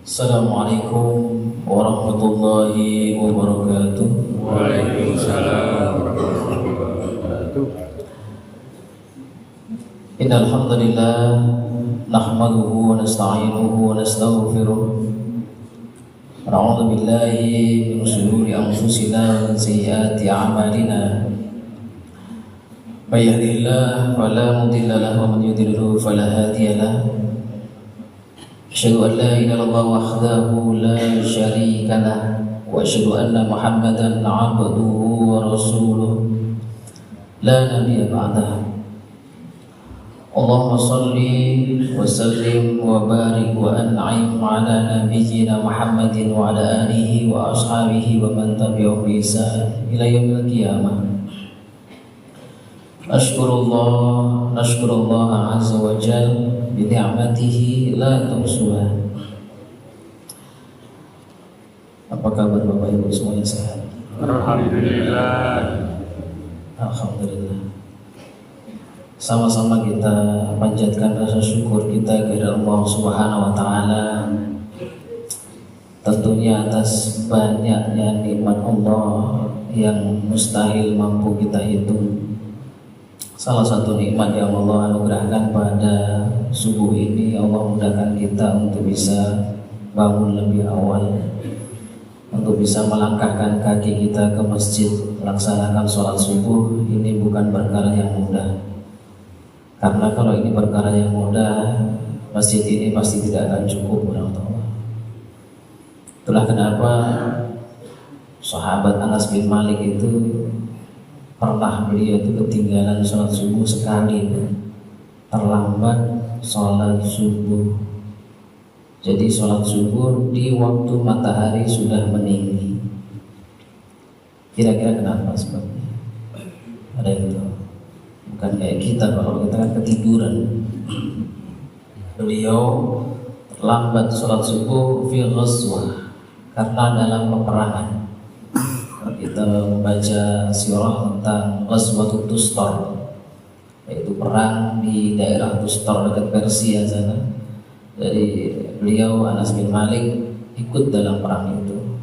Assalamualaikum warahmatullahi wabarakatuh. Waalaikumsalam warahmatullahi wabarakatuh. Innal hamdalillah nahmaduhu wa nasta'inuhu wa nastaghfiruh. Na'udzu billahi min shururi anfusina wa min sayyiati a'malina. May yahdihillahu fala mudilla lahu wa man yudlil fala hadiya lahu. Asyhadu an la ilaha illallah wahdahu la syarika lah wa asyhadu anna Muhammadan 'abduhu wa rasuluh la nabiyya ba'dahu. Allahumma shalli wa sallim wa barik wa an'im 'ala nabiyyina Muhammadin wa 'ala alihi wa ashabihi wa man tabi'ahum bi ihsan ila yaumil qiyamah. Nashkurullah azza wa jalla bi ni'matihi la tuhsuha. Apa kabar Bapak Ibu semuanya sehat? Alhamdulillah. Alhamdulillah. Sama-sama kita panjatkan rasa syukur kita kepada Allah Subhanahu wa taala. Tentunya atas banyaknya nikmat Allah yang mustahil mampu kita hitung. Salah satu nikmat yang Allah anugerahkan pada subuh ini, Allah mudahkan kita untuk bisa bangun lebih awal, untuk bisa melangkahkan kaki kita ke masjid, melaksanakan sholat subuh. Ini bukan perkara yang mudah, karena kalau ini perkara yang mudah, masjid ini pasti tidak akan cukup orang tua. Itulah kenapa sahabat Anas bin Malik itu pernah beliau itu ketinggalan sholat subuh sekali, terlambat sholat subuh. Jadi sholat subuh di waktu matahari sudah meninggi. Kira-kira kenapa sebabnya? Ada yang tahu? Bukan kayak kita, kalau kita kan ketiduran. Beliau terlambat sholat subuh fi ghazwah, karena dalam peperangan. Kita membaca sirah tentang Ghazwatul Tustar, yaitu perang di daerah Tustar dekat Persia sana. Jadi beliau Anas bin Malik ikut dalam perang itu.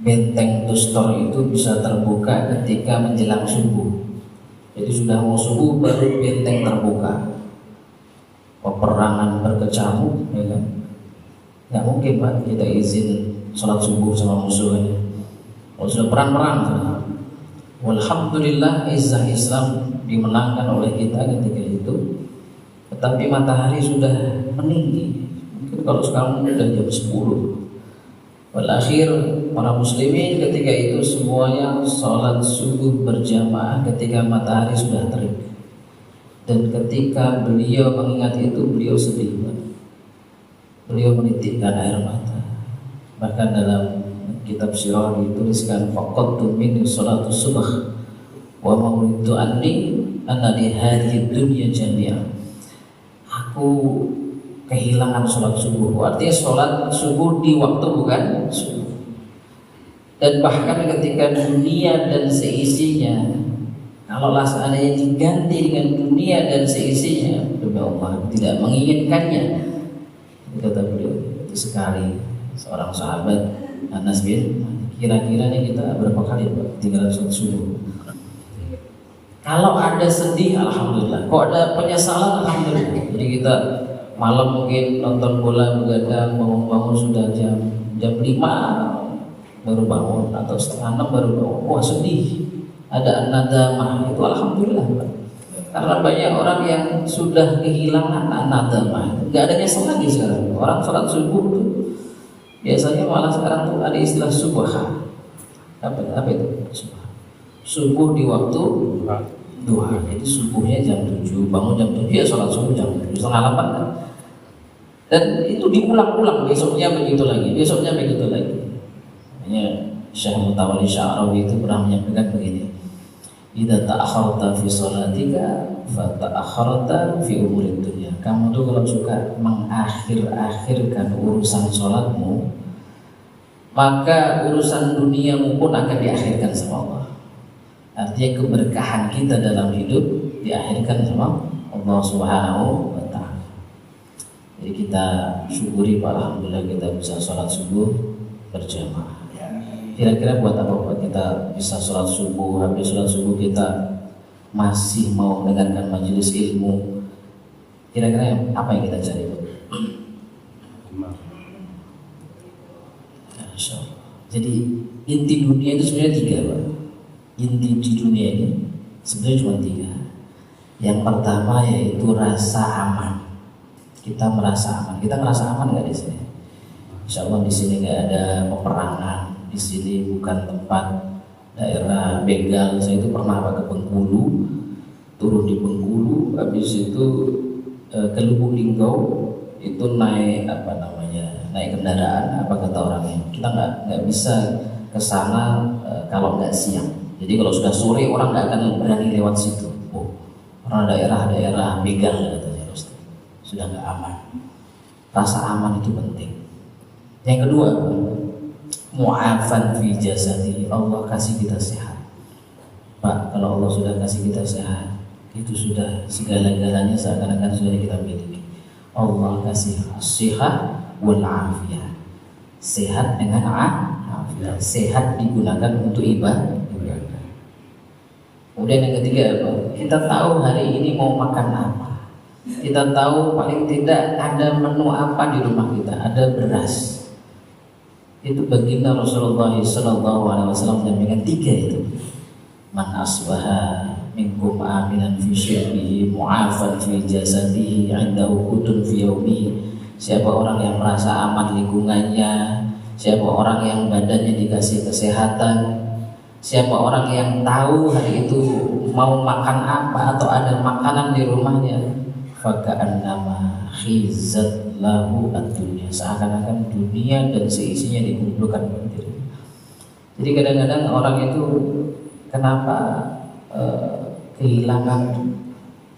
Benteng Tustar itu bisa terbuka ketika menjelang subuh. Jadi sudah mau subuh baru benteng terbuka. Peperangan berkecamuk, ya kan? Nggak mungkin Pak kita izin sholat subuh sama musuhnya. Kalau sudah perang-perang, walhamdulillah izzah Islam dimenangkan oleh kita ketika itu. Tetapi matahari sudah meninggi. Mungkin kalau sekarang sudah jam 10. Walakhir para muslimin ketika itu semuanya sholat subuh berjamaah ketika matahari sudah terik. Dan ketika beliau mengingat itu, beliau sedih. Beliau menitikkan air mata. Bahkan dalam kitab sirah dituliskan faqadtu min salatu subh wa mawritu anni anna li hadhihi dunya jami'an. Aku kehilangan sholat subuh. Artinya sholat subuh di waktu bukan subuh. Dan bahkan ketika dunia dan seisinya, kalaulah seandainya diganti dengan dunia dan seisinya, demi Allah tidak menginginkannya. Kata beliau itu sekali seorang sahabat Anas bin, kira-kira nih kita berapa kali tinggal sholat subuh? Kalau ada sedih, alhamdulillah. Kalau ada penyesalan, alhamdulillah. Jadi kita malam mungkin nonton bola begadang, bangun-bangun sudah jam 5 baru bangun atau setengah 6 baru bangun. Wah sedih. Ada nadamah itu alhamdulillah. Karena banyak orang yang sudah kehilangan nadamah. Gak ada nyesel lagi sekarang. Orang sholat subuh tuh biasanya malah sekarang tuh ada istilah subha. Apa itu? Subha. Subuh di waktu duha. Jadi subuhnya jam 7, bangun jam 7 ya sholat subuh jam 7, setengah 8 kan. Dan itu diulang-ulang, besoknya begitu lagi, besoknya begitu lagi. Makanya Syekh Mutawalli Sya'rawi itu pernah menyampaikan begini. Idza ta'akharta fi sholatika fa ta'akharta fi umurid dunya. Kamu tuh kalau suka mengakhir-akhirkan urusan sholatmu, maka urusan duniamu pun akan diakhirkan sama Allah. Artinya keberkahan kita dalam hidup diakhirkan sama Allah Subhanahu wa ta'ala. Jadi kita syukuri Pak, alhamdulillah kita bisa sholat subuh berjamaah. Kira-kira buat apa Pak kita bisa sholat subuh, habis sholat subuh kita masih mau mendengarkan majelis ilmu? Kira-kira apa yang kita cari Pak? Jadi inti dunia itu sebenarnya 3 Pak. Inti di dunia ini sebenarnya cuma 3. Yang pertama yaitu rasa aman. Kita merasa aman. Kita merasa aman nggak di sini? Insya Allah di sini nggak ada peperangan. Di sini bukan tempat daerah begal. Saya itu pernah ke Bengkulu, turun di Bengkulu, habis itu ke Lubuk Linggau, itu naik naik kendaraan, apa kata orangnya, kita nggak bisa ke sana kalau nggak siang. Jadi kalau sudah sore orang nggak akan berani lewat situ. Karena daerah-daerah begal katanya, sudah nggak aman. Rasa aman itu penting. Yang kedua, mu'afan fi jasadi, Allah kasih kita sehat. Pak, kalau Allah sudah kasih kita sehat, itu sudah segala-galanya seakan-akan sudah kita miliki. Allah kasih sehat wal afiyah. Sehat dengan afiyah. Sehat digunakan untuk ibadah. Kemudian yang ketiga apa? Kita tahu hari ini mau makan apa. Kita tahu paling tidak ada menu apa di rumah kita. Ada beras. Itu baginda Rasulullah SAW menyampaikan 3 itu. Man asbaha minkum aminan fi syirbihi mu'afan fi jasadihi 'indahu qutun fi yaumihi. Siapa orang yang merasa aman lingkungannya, siapa orang yang badannya dikasih kesehatan, siapa orang yang tahu hari itu mau makan apa atau ada makanan di rumahnya, faka'annama khizat lahu ad-dunya, seakan-akan dunia dan seisinya dikumpulkan pada dirinya. Jadi kadang-kadang orang itu kenapa kehilangan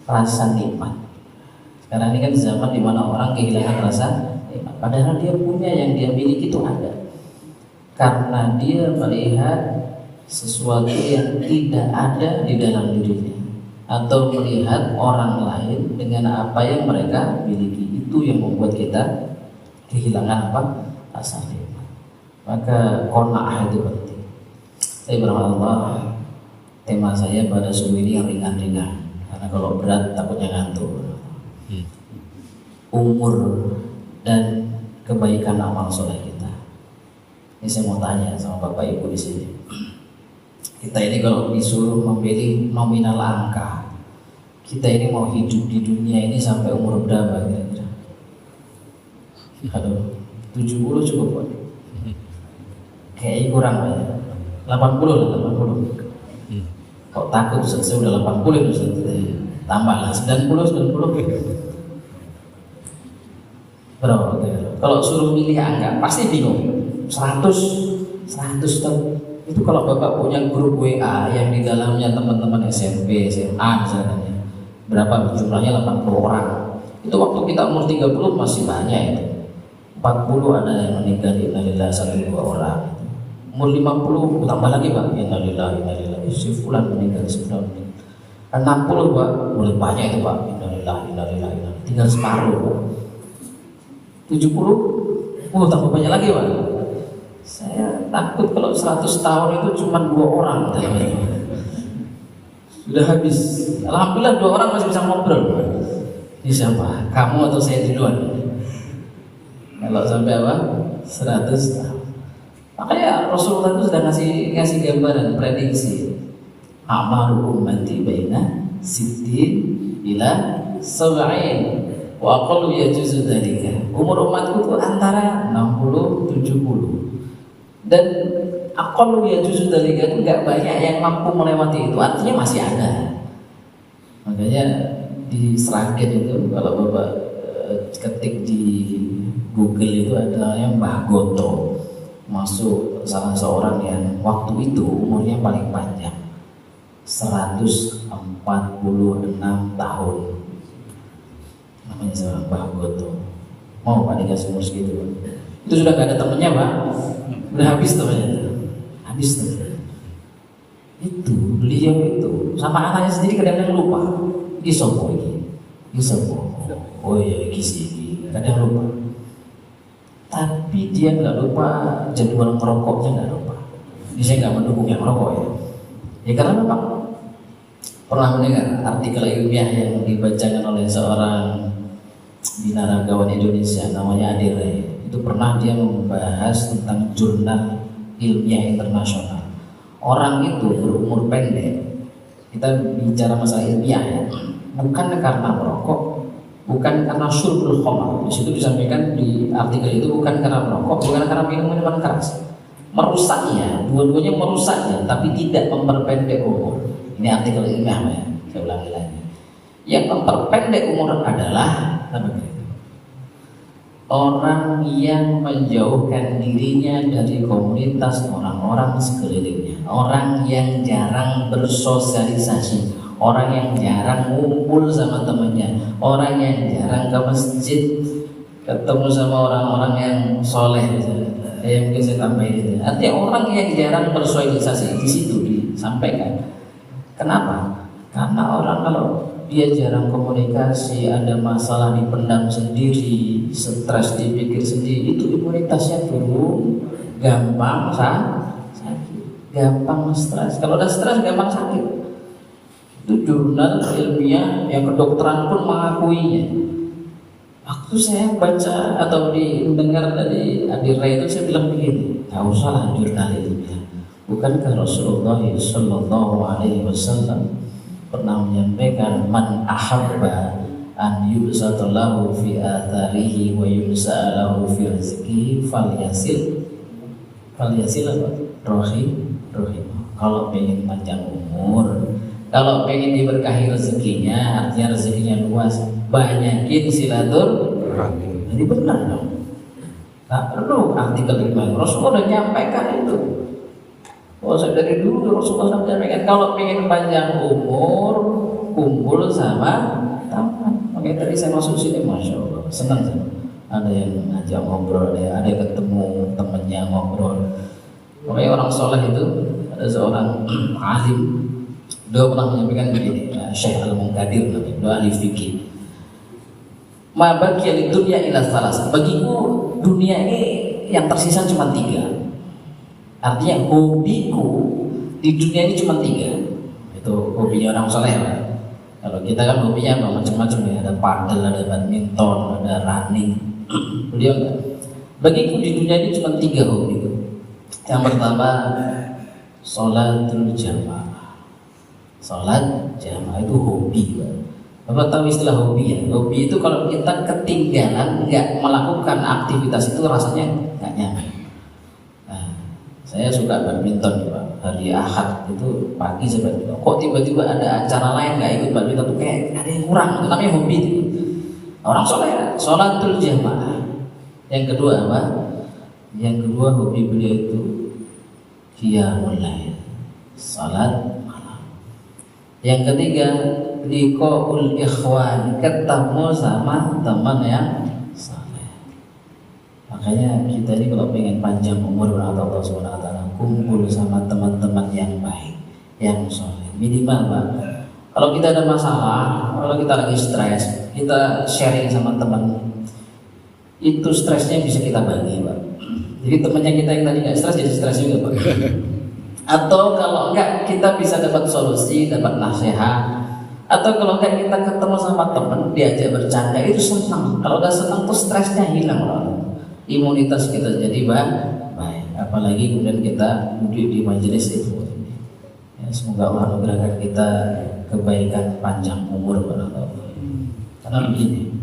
rasa nikmat. Sekarang ini kan zaman dimana orang kehilangan rasa nikmat, padahal dia punya, yang dia miliki itu ada. Karena dia melihat sesuatu yang tidak ada di dalam dirinya, atau melihat orang lain dengan apa yang mereka miliki. Itu yang membuat kita kehilangan apa? Rasa nikmat. Maka qanaah itu penting. Saya berharap Allah, tema saya pada subuh ini yang ringan-ringan, karena kalau berat takutnya ngantuk. Umur dan kebaikan amal soleh kita. Ini saya mau tanya sama Bapak Ibu di sini. Kita ini kalau disuruh memilih nominal angka, kita ini mau hidup di dunia ini sampai umur berapa kira-kira? Aduh, 70 cukup Pak? Kayaknya kurang Pak ya? 80 lah, 80. Kok takut saya udah 80 itu, tambah lah 90. Berapa kira-kira? Kalau suruh milih angka pasti bingung. 100 tuh. Itu kalau Bapak punya grup WA yang di dalamnya teman-teman SMP, SMA misalnya, berapa jumlahnya? 80 orang. Itu waktu kita umur 30 masih banyak itu. 40 ada yang meninggal, innalillahi 1-2 orang. Umur 50 tambah lagi Pak, innalillahi si fulan meninggal, si fulan meninggal. 60 Pak, mulai banyak itu Pak, innalillahi. Tinggal separuh Pak. 70, tambah banyak lagi Pak. Saya takut kalau 100 tahun itu cuma 2 orang. Sudah habis. Alhamdulillah 2 orang masih bisa ngobrol. Ini siapa? Kamu atau saya duluan? Kalau sampai apa? 100 tahun. Makanya Rasulullah itu sudah ngasih gambaran, prediksi. Amaru ummati baina sittin ila sab'in. Wa aqallu yajuzu dzalika. Umur umatku itu antara 60-70. Dan aqallu yajuzu dzalika itu enggak banyak yang mampu melewati itu. Artinya masih ada. Makanya di Sragen itu kalau Bapak ketik di Google itu ada yang Mbah Goto, masuk salah seorang yang waktu itu umurnya paling panjang, 146 tahun. Namanya seorang Mbah Goto. Mau Pak dikasih umur segitu Pak? Itu sudah gak ada temennya Pak, udah habis temennya, habis temennya. Itu beliau itu sama anaknya sendiri kadang-kadang lupa. Isopo ini, isopo. Oh ya kisi, kadang tapi dia nggak lupa jadwal merokoknya, nggak lupa. Ini saya nggak mendukung yang merokok ya. Ya karena memang pernah mendengar artikel ilmiah yang dibacakan oleh seorang binaragawan Indonesia namanya Adi Ray. Itu pernah dia membahas tentang jurnal ilmiah internasional. Orang itu berumur pendek, kita bicara masalah ilmiah ya, bukan karena merokok, bukan karena syurbul khamar. Di situ disampaikan di artikel itu bukan karena merokok, bukan karena minum minuman keras. Merusaknya, dua-duanya merusaknya, tapi tidak memperpendek umur. Ini artikel ilmiah ya, saya ulangi lagi. Yang memperpendek umur adalah orang yang menjauhkan dirinya dari komunitas orang-orang sekelilingnya, orang yang jarang bersosialisasi, orang yang jarang ngumpul sama temannya, orang yang jarang ke masjid, ketemu sama orang-orang yang soleh. Yang mungkin saya tambahin itu. Artinya orang yang jarang bersosialisasi di situ disampaikan. Kenapa? Karena orang kalau dia jarang komunikasi, ada masalah dipendam sendiri, stres dipikir sendiri, itu imunitasnya turun, gampang sakit, gampang stres. Kalau udah stres gampang sakit. Itu jurnal ilmiah yang kedokteran pun mengakuinya. Waktu saya baca atau mendengar dari Adi Ray itu saya bilang begini, nggak usah lah jurnal ilmiah. Bukankah Rasulullah Sallallahu Alaihi Wasallam pernah menyampaikan man ahabba an yubsatallahu fi atharihi wa yumsa'alahu fi rizqihi falyasil apa? Rohim. Kalau pengen panjang umur, kalau pengen diberkahi rezekinya, artinya rezekinya luas, banyakin silaturahmi. Jadi benar dong. Nggak perlu artikel ilmiah. Rasulullah sudah nyampaikan itu. Saya dari dulu Rasulullah menyampaikan kalau pengen panjang umur, kumpul sama teman. Makanya tadi saya masuk sini, masya Allah, senang saya. Ada yang ngajak ngobrol, ada yang ketemu temennya ngobrol. Makanya orang soleh itu ada seorang alim. Dia pernah menyampaikan begini, Syekh Al-Munkadir, dia ahli fikih. Ma baqiya dunya ila salas. Bagiku dunia ini yang tersisa cuma 3. Artinya hobiku di dunia ini cuma 3. Itu hobinya orang soleh Pak. Kalau kita kan hobinya apa macam-macam ya, ada padel, ada badminton, ada running. Beliau enggak. Bagiku di dunia ini cuma 3 hobiku. Yang pertama sholatul jamaah. Sholat jamaah itu hobi Pak. Bapak tahu istilah hobi ya? Hobi itu kalau kita ketinggalan nggak melakukan aktivitas itu rasanya nggak nyaman. Nah, saya suka badminton Pak. Hari Ahad itu pagi saya badminton. Kok tiba-tiba ada acara lain nggak ikut badminton tuh kayak ada yang kurang. Itu namanya hobi. Orang soleh, sholatul jamaah. Yang kedua apa? Yang kedua hobi beliau itu qiyamul lail, salat malam. Yang ketiga liqaul ikhwan, ketemu sama teman yang saleh. Makanya kita ini kalau pengen panjang umur atau Allah Subhanahu wa taala, kumpul sama teman-teman yang baik, yang saleh. Minimal Pak. Kalau kita ada masalah, kalau kita lagi stres, kita sharing sama teman. Itu stresnya bisa kita bagi Pak. Jadi temannya kita yang tadi nggak stres jadi stres juga Pak. Atau kalau enggak kita bisa dapat solusi, dapat nasihat. Atau kalau enggak kita ketemu sama teman, diajak bercanda, itu senang. Kalau udah senang tuh stresnya hilang loh. Imunitas kita jadi baik. Apalagi kemudian kita duduk di majelis itu. Ya, semoga Allah mengerahkan kita kebaikan panjang umur karena begini.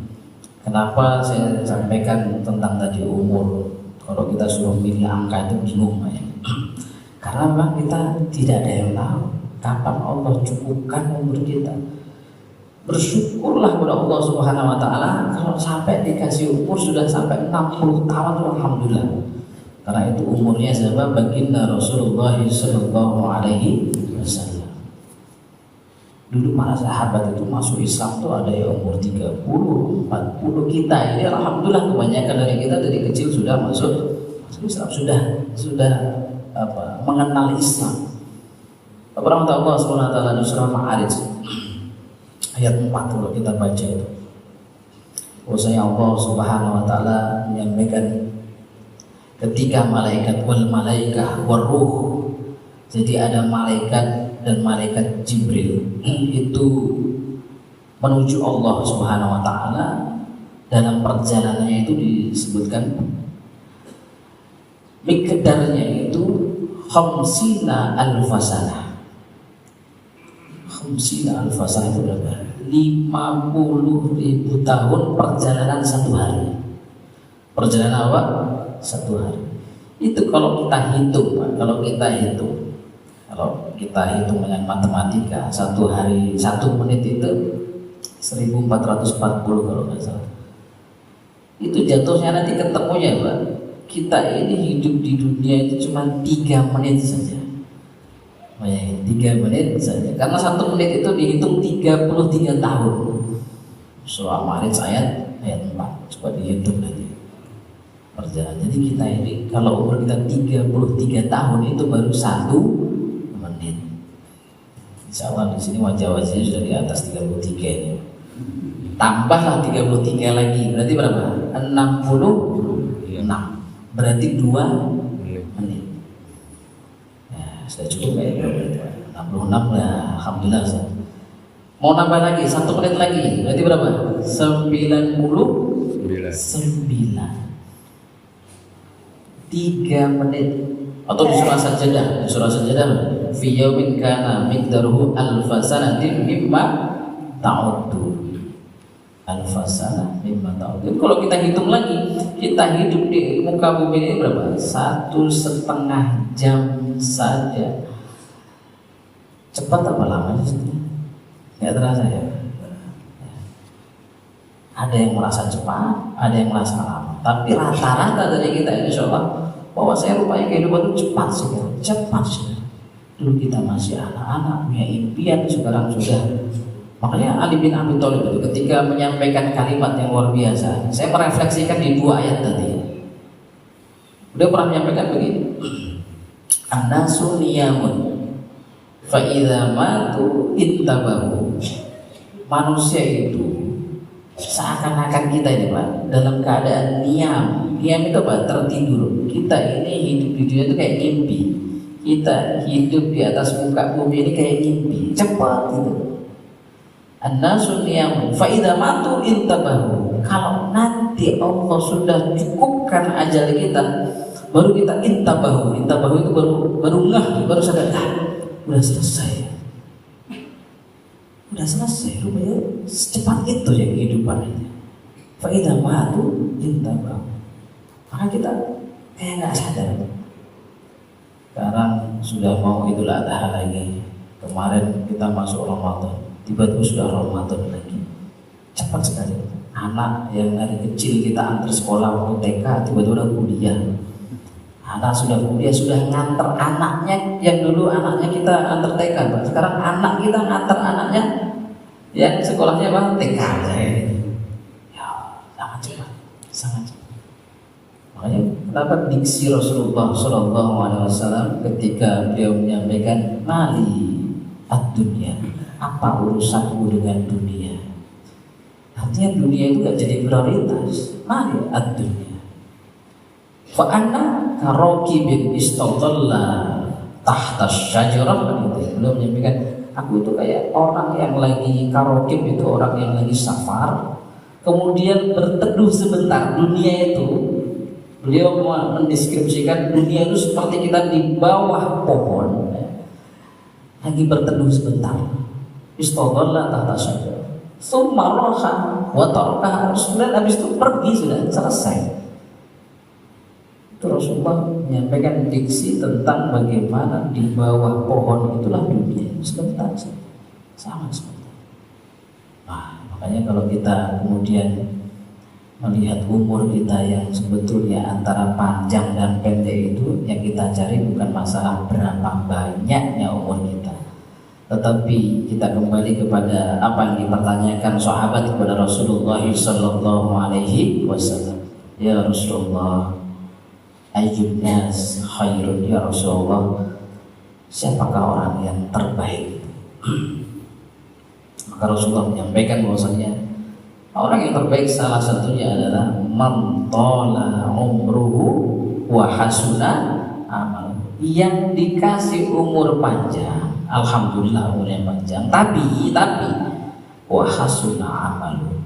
Kenapa saya sampaikan tentang tadi umur? Kalau kita suruh pilih angka itu bingung ya. Karena memang kita tidak ada yang tahu kapan Allah cukupkan umur kita. Bersyukurlah kepada Allah Subhanahu wa taala kalau sampai dikasih umur sudah sampai 60 tahun, alhamdulillah. Karena itu umurnya siapa? Baginda Rasulullah sallallahu alaihi wasallam. Dulu para sahabat itu masuk Islam tuh ada yang umur 30, 40. Kita ini alhamdulillah kebanyakan dari kita dari kecil sudah masuk Islam, sudah mengenal Islam. Beberapa Allah Subhanahu wa taala di surah Ma'arij ayat 4 kalau kita baca itu. Bahwasanya Allah Subhanahu wa taala menyampaikan ketika malaikat wal malaikah waruh, jadi ada malaikat dan malaikat Jibril itu menuju Allah Subhanahu wa taala. Dalam perjalanannya itu disebutkan miqdarnya itu khamsina alfasanah. Khamsina alfasanah itu berapa? 50.000 tahun perjalanan satu hari. Perjalanan apa? Satu hari. Itu kalau kita hitung, Pak. Kalau kita hitung dengan matematika, satu hari 1 menit itu 1440 kalau nggak salah. Itu jatuhnya nanti ketemunya, Pak. Kita ini hidup di dunia itu cuma 3 menit saja. Bayangin, 3 menit saja. Karena 1 menit itu dihitung 33 tahun. Surah Ma'arij ayat 4. Coba dihitung nanti perjalanan. Jadi kita ini kalau umur kita 33 tahun itu baru 1 menit. Insya Allah di sini wajah-wajahnya sudah di atas 33 ini. Tambahlah 33 lagi, berarti berapa? 66. Berarti 2 menit. Ya, sudah cukup ya, 66 lah, alhamdulillah. Mau nambah lagi 1 menit lagi, berarti berapa? 99. 3 menit. Atau di surah Sajadah, fi yaumin kana miqdaruhu alfa sanatin mimma ta'uddu. Alfasana mimma ta'udun. Kalau kita hitung lagi, kita hidup di muka bumi ini berapa? 1,5 jam saja. Cepat apa lama sih? Nggak terasa ya. Ada yang merasa cepat, ada yang merasa lama. Tapi rata-rata dari kita insya Allah bahwa saya rupanya kehidupan itu cepat sih. Dulu kita masih anak-anak, punya impian, sekarang sudah. Makanya Ali bin Abi Thalib itu ketika menyampaikan kalimat yang luar biasa, saya merefleksikan di 2 ayat tadi. Beliau pernah menyampaikan begini, An-nasu niyamun fa idza matu intabahu. Manusia itu seakan-akan kita ini, Pak, dalam keadaan niam. Niam itu apa? Tertidur. Kita ini hidup di dunia itu kayak mimpi. Kita hidup di atas muka bumi ini kayak mimpi. Cepat gitu. An-nasu niyamun fa idza matu intabahu. Kalau nanti Allah sudah cukupkan ajal kita, baru kita intabahu. Intabahu itu baru ngeh, baru sadar, udah selesai. Rupanya secepat itu ya kehidupan ini. Fa idza matu intabahu. Maka kita kayak nggak sadar. Sekarang sudah mau Idul Adha lagi. Kemarin kita masuk Ramadan. Tiba-tiba sudah Ramadan lagi. Cepat sekali. Anak yang dari kecil kita antar sekolah waktu TK, tiba-tiba udah kuliah. Anak sudah kuliah, sudah nganter anaknya yang dulu anaknya kita antar TK, Pak. Sekarang anak kita nganter anaknya yang sekolahnya apa? TK. Ya, sangat cepat. Makanya kenapa diksi Rasulullah SAW ketika beliau menyampaikan mali ad-dunya, apa urusanku dengan dunia? Artinya dunia itu gak jadi prioritas. Mali ad-dunya. Fa'anna karokibin istadalla tahta syajarah. Belum menyampaikan, aku itu kayak orang yang lagi karokib, itu orang yang lagi safar, kemudian berteduh sebentar. Dunia itu, beliau mendeskripsikan dunia itu seperti kita di bawah pohon, lagi berteduh sebentar. Istadalla tahta syajarah, summa raha wa tarakaha. Kemudian habis itu pergi, sudah selesai. Itu Rasulullah menyampaikan diksi tentang bagaimana di bawah pohon itulah dunia, sebentar saja, sama sebentar. Nah, makanya kalau kita kemudian melihat umur kita yang sebetulnya antara panjang dan pendek, itu yang kita cari bukan masalah berapa banyaknya umur kita, tetapi kita kembali kepada apa yang dipertanyakan sahabat kepada Rasulullah sallallahu alaihi wasallam. Ya Rasulullah, ayyun nas khairun, ya Rasulullah, siapakah orang yang terbaik? Maka Rasulullah menyampaikan bahwasanya orang yang terbaik salah satunya adalah man tala umruhu wa hasuna amal. Yang dikasih umur panjang, alhamdulillah umurnya panjang, tapi wa hasuna amal,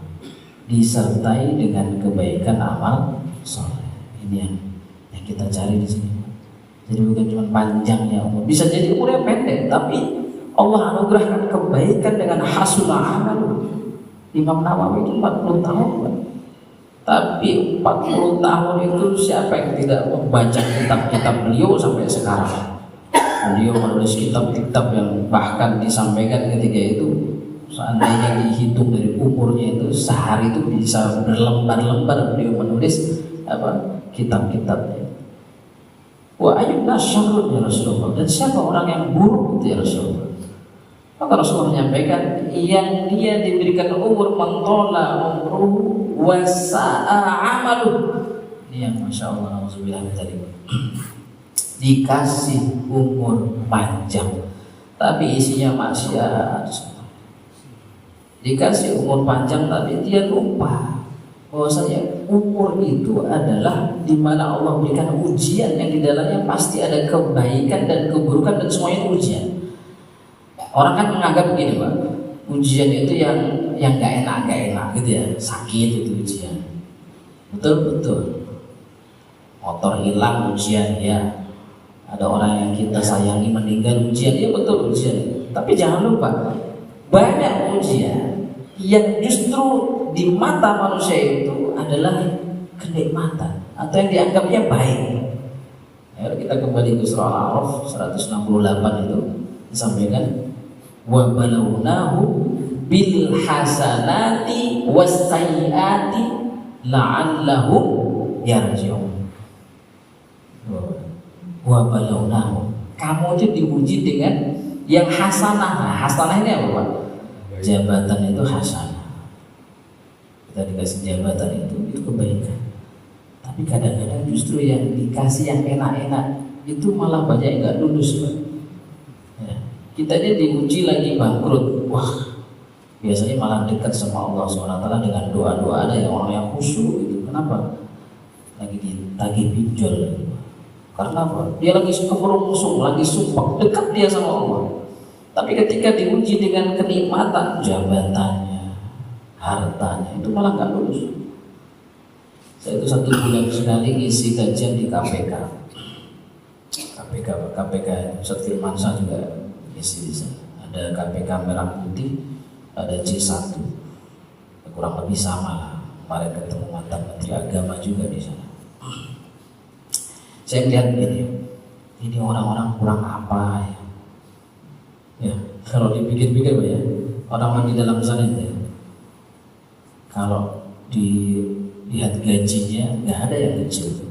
disertai dengan kebaikan amal soleh. Ini yang kita cari di sini. Jadi bukan cuma panjangnya umur, bisa jadi umurnya pendek, tapi Allah anugerahkan kebaikan dengan hasuna amal. Imam Nawawi itu 40 tahun, tapi 40 tahun itu siapa yang tidak membaca kitab-kitab beliau sampai sekarang. Beliau menulis kitab-kitab yang bahkan disampaikan ketika itu seandainya dihitung dari umurnya itu sehari itu bisa berlembar-lembar beliau menulis kitab-kitabnya. Wa ayyuna syarrun ya Rasulullah, dan siapa orang yang buruk itu ya Rasulullah? Maka Rasulullah menyampaikan yang dia diberikan umur mentola umruhu wa sa'a amaluh. Ini yang Masya Allah, alhamdulillah tadi dikasih umur panjang tapi isinya maksiat. Dikasih umur panjang tapi dia lupa bahwasanya umur itu adalah di mana Allah berikan ujian yang di dalamnya pasti ada kebaikan dan keburukan dan semuanya ujian. Orang kan menganggap begini Pak, ujian itu yang gak enak gitu ya, sakit itu ujian. Betul. Motor hilang ujian ya. Ada orang yang kita sayangi meninggal ujian, ya betul ujian. Tapi jangan lupa banyak ujian yang justru di mata manusia itu adalah kenikmatan atau yang dianggapnya baik. Ayo kita kembali ke surah Al-A'raf 168 itu disampaikan wa balawnahu bil hasanati was sayyiati la'allahum yarji'un. Wa balawnahu, kamu itu diuji dengan yang hasanah. Nah, hasanah ini apa Pak? Jabatan itu hasanah. Kita dikasih jabatan itu kebaikan. Tapi kadang-kadang justru yang dikasih yang enak-enak itu malah banyak yang nggak lulus Pak. Kita ini diuji lagi bangkrut, wah biasanya malah dekat sama Allah SWT dengan doa-doa. Ada yang orang yang khusyuk itu, kenapa? Lagi ditagih pinjol. Karena apa? Dia lagi kemerungsung, lagi sumpah, dekat dia sama Allah. Tapi ketika diuji dengan kenikmatan, jabatannya, hartanya, itu malah nggak lulus. Saya itu 1 bulan sekali ngisi kajian di KPK Ustaz Firmansyah juga isi di sana. Ada KPK Merah Putih, ada C1, kurang lebih sama lah. Kemarin ketemu mantan Menteri Agama juga di sana. Saya lihat ini orang-orang kurang apa ya? Ya, kalau dipikir-pikir ya, orang-orang di dalam sana ya, kalau dilihat gajinya nggak ada yang kecil,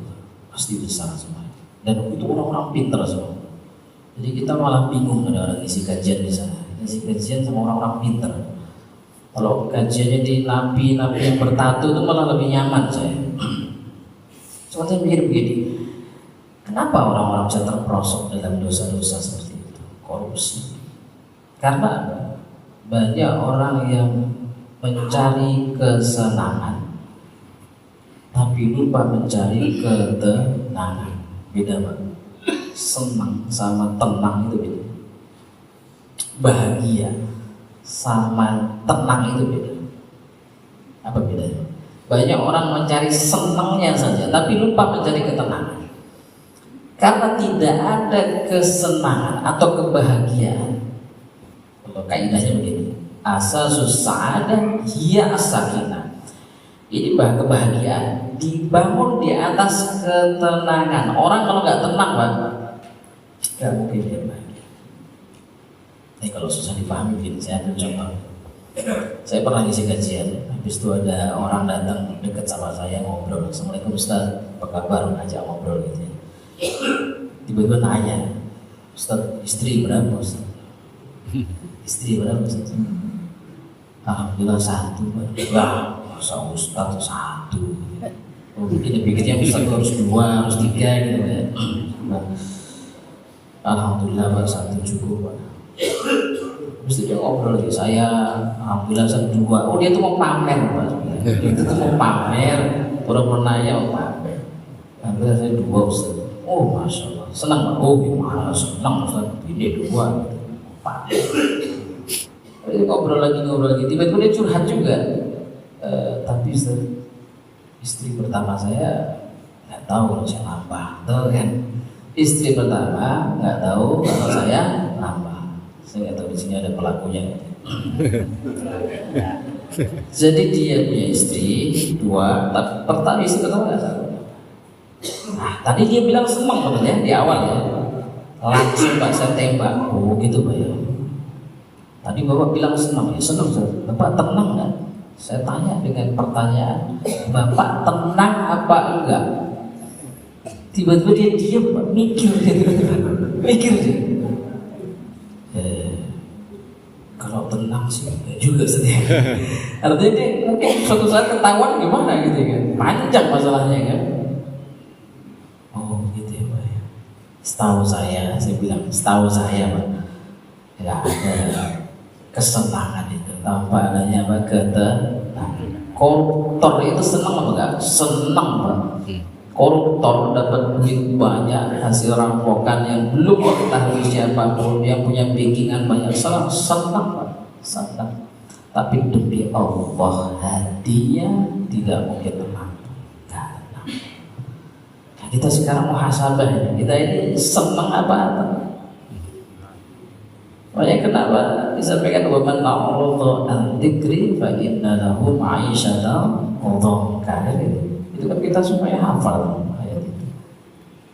pasti besar semua. Dan itu orang-orang pintar semua. Jadi kita malah bingung ada orang isi kajian di sana. Isi kajian sama orang-orang pintar. Kalau kajiannya di napi yang bertato itu malah lebih nyaman saya. Cuma saya mikir begini, kenapa orang-orang bisa terperosok dalam dosa-dosa seperti itu? Korupsi. Karena banyak orang yang mencari kesenangan tapi lupa mencari ketenangan. Beda Pak. Senang sama tenang itu beda. Bahagia sama tenang itu beda. Apa bedanya? Banyak orang mencari senangnya saja tapi lupa mencari ketenangan. Karena tidak ada kesenangan atau kebahagiaan. Kalau kaidahnya begini, asasus sa'adah hiya as-sakinah. Ini kebahagiaan dibangun di atas ketenangan. Orang kalau nggak tenang Pak, nggak mungkin dia bahagia. Ini kalau susah dipahami begini, saya ambil contoh. Saya pernah ngisi kajian, habis itu ada orang datang dekat sama saya ngobrol. Assalamualaikum Ustaz, apa kabar? Ngajak ngobrol gitu. Tiba-tiba nanya, Ustaz, istri berapa Ustaz? Istri berapa Ustaz? Alhamdulillah 1 Pak. Wah, masa Ustaz 1? Oh, pikirnya Ustaz harus 2, harus 3 gitu ya. Alhamdulillah Pak 1 cukup Pak. Terus dia ngobrol lagi, saya alhamdulillah 2. Oh dia tuh mau pamer Pak. Dia tuh mau pamer, pura-pura nanya mau pamer. Alhamdulillah saya 2 Ustaz. Oh Masya Allah, senang Pak. Oh gimana senang Ustaz, ini 2 Pak. Ngobrol lagi, tiba-tiba dia curhat juga. Tapi Ustaz, istri pertama saya nggak tahu kalau saya nambah, tahu kan? Istri pertama nggak tahu kalau saya nambah. Saya nggak tahu di sini ada pelakunya. Jadi dia punya istri 2, tapi pertama istri pertama nggak tahu. Nah, tadi dia bilang senang katanya di awal ya. Langsung Pak saya tembak. Oh gitu Pak ya. Tadi Bapak bilang senang, ya senang Ustaz. Bapak tenang nggak? Saya tanya dengan pertanyaan, Bapak tenang apa enggak? Tiba-tiba dia diam, Pak, mikir dia. Kalau tenang sih enggak juga sedih. Artinya dia mungkin suatu saat ketahuan gimana gitu kan? Panjang masalahnya kan? Oh gitu ya Pak. Setahu saya bilang setahu saya Pak, nggak ada kesenangan itu tanpa adanya apa koruptor itu senang apa enggak? Senang Pak. Koruptor dapat duit banyak, hasil rampokan yang belum mengetahui siapapun, yang punya backingan banyak, senang Pak, senang. Tapi demi Allah hatinya tidak mungkin tenang. Nah, kita sekarang muhasabah, kita ini senang apa? Makanya kenapa disampaikan waman ta'arudha an dzikri fa inna lahu ma'isyatan dhanka. Itu kan kita semuanya hafal ayat itu.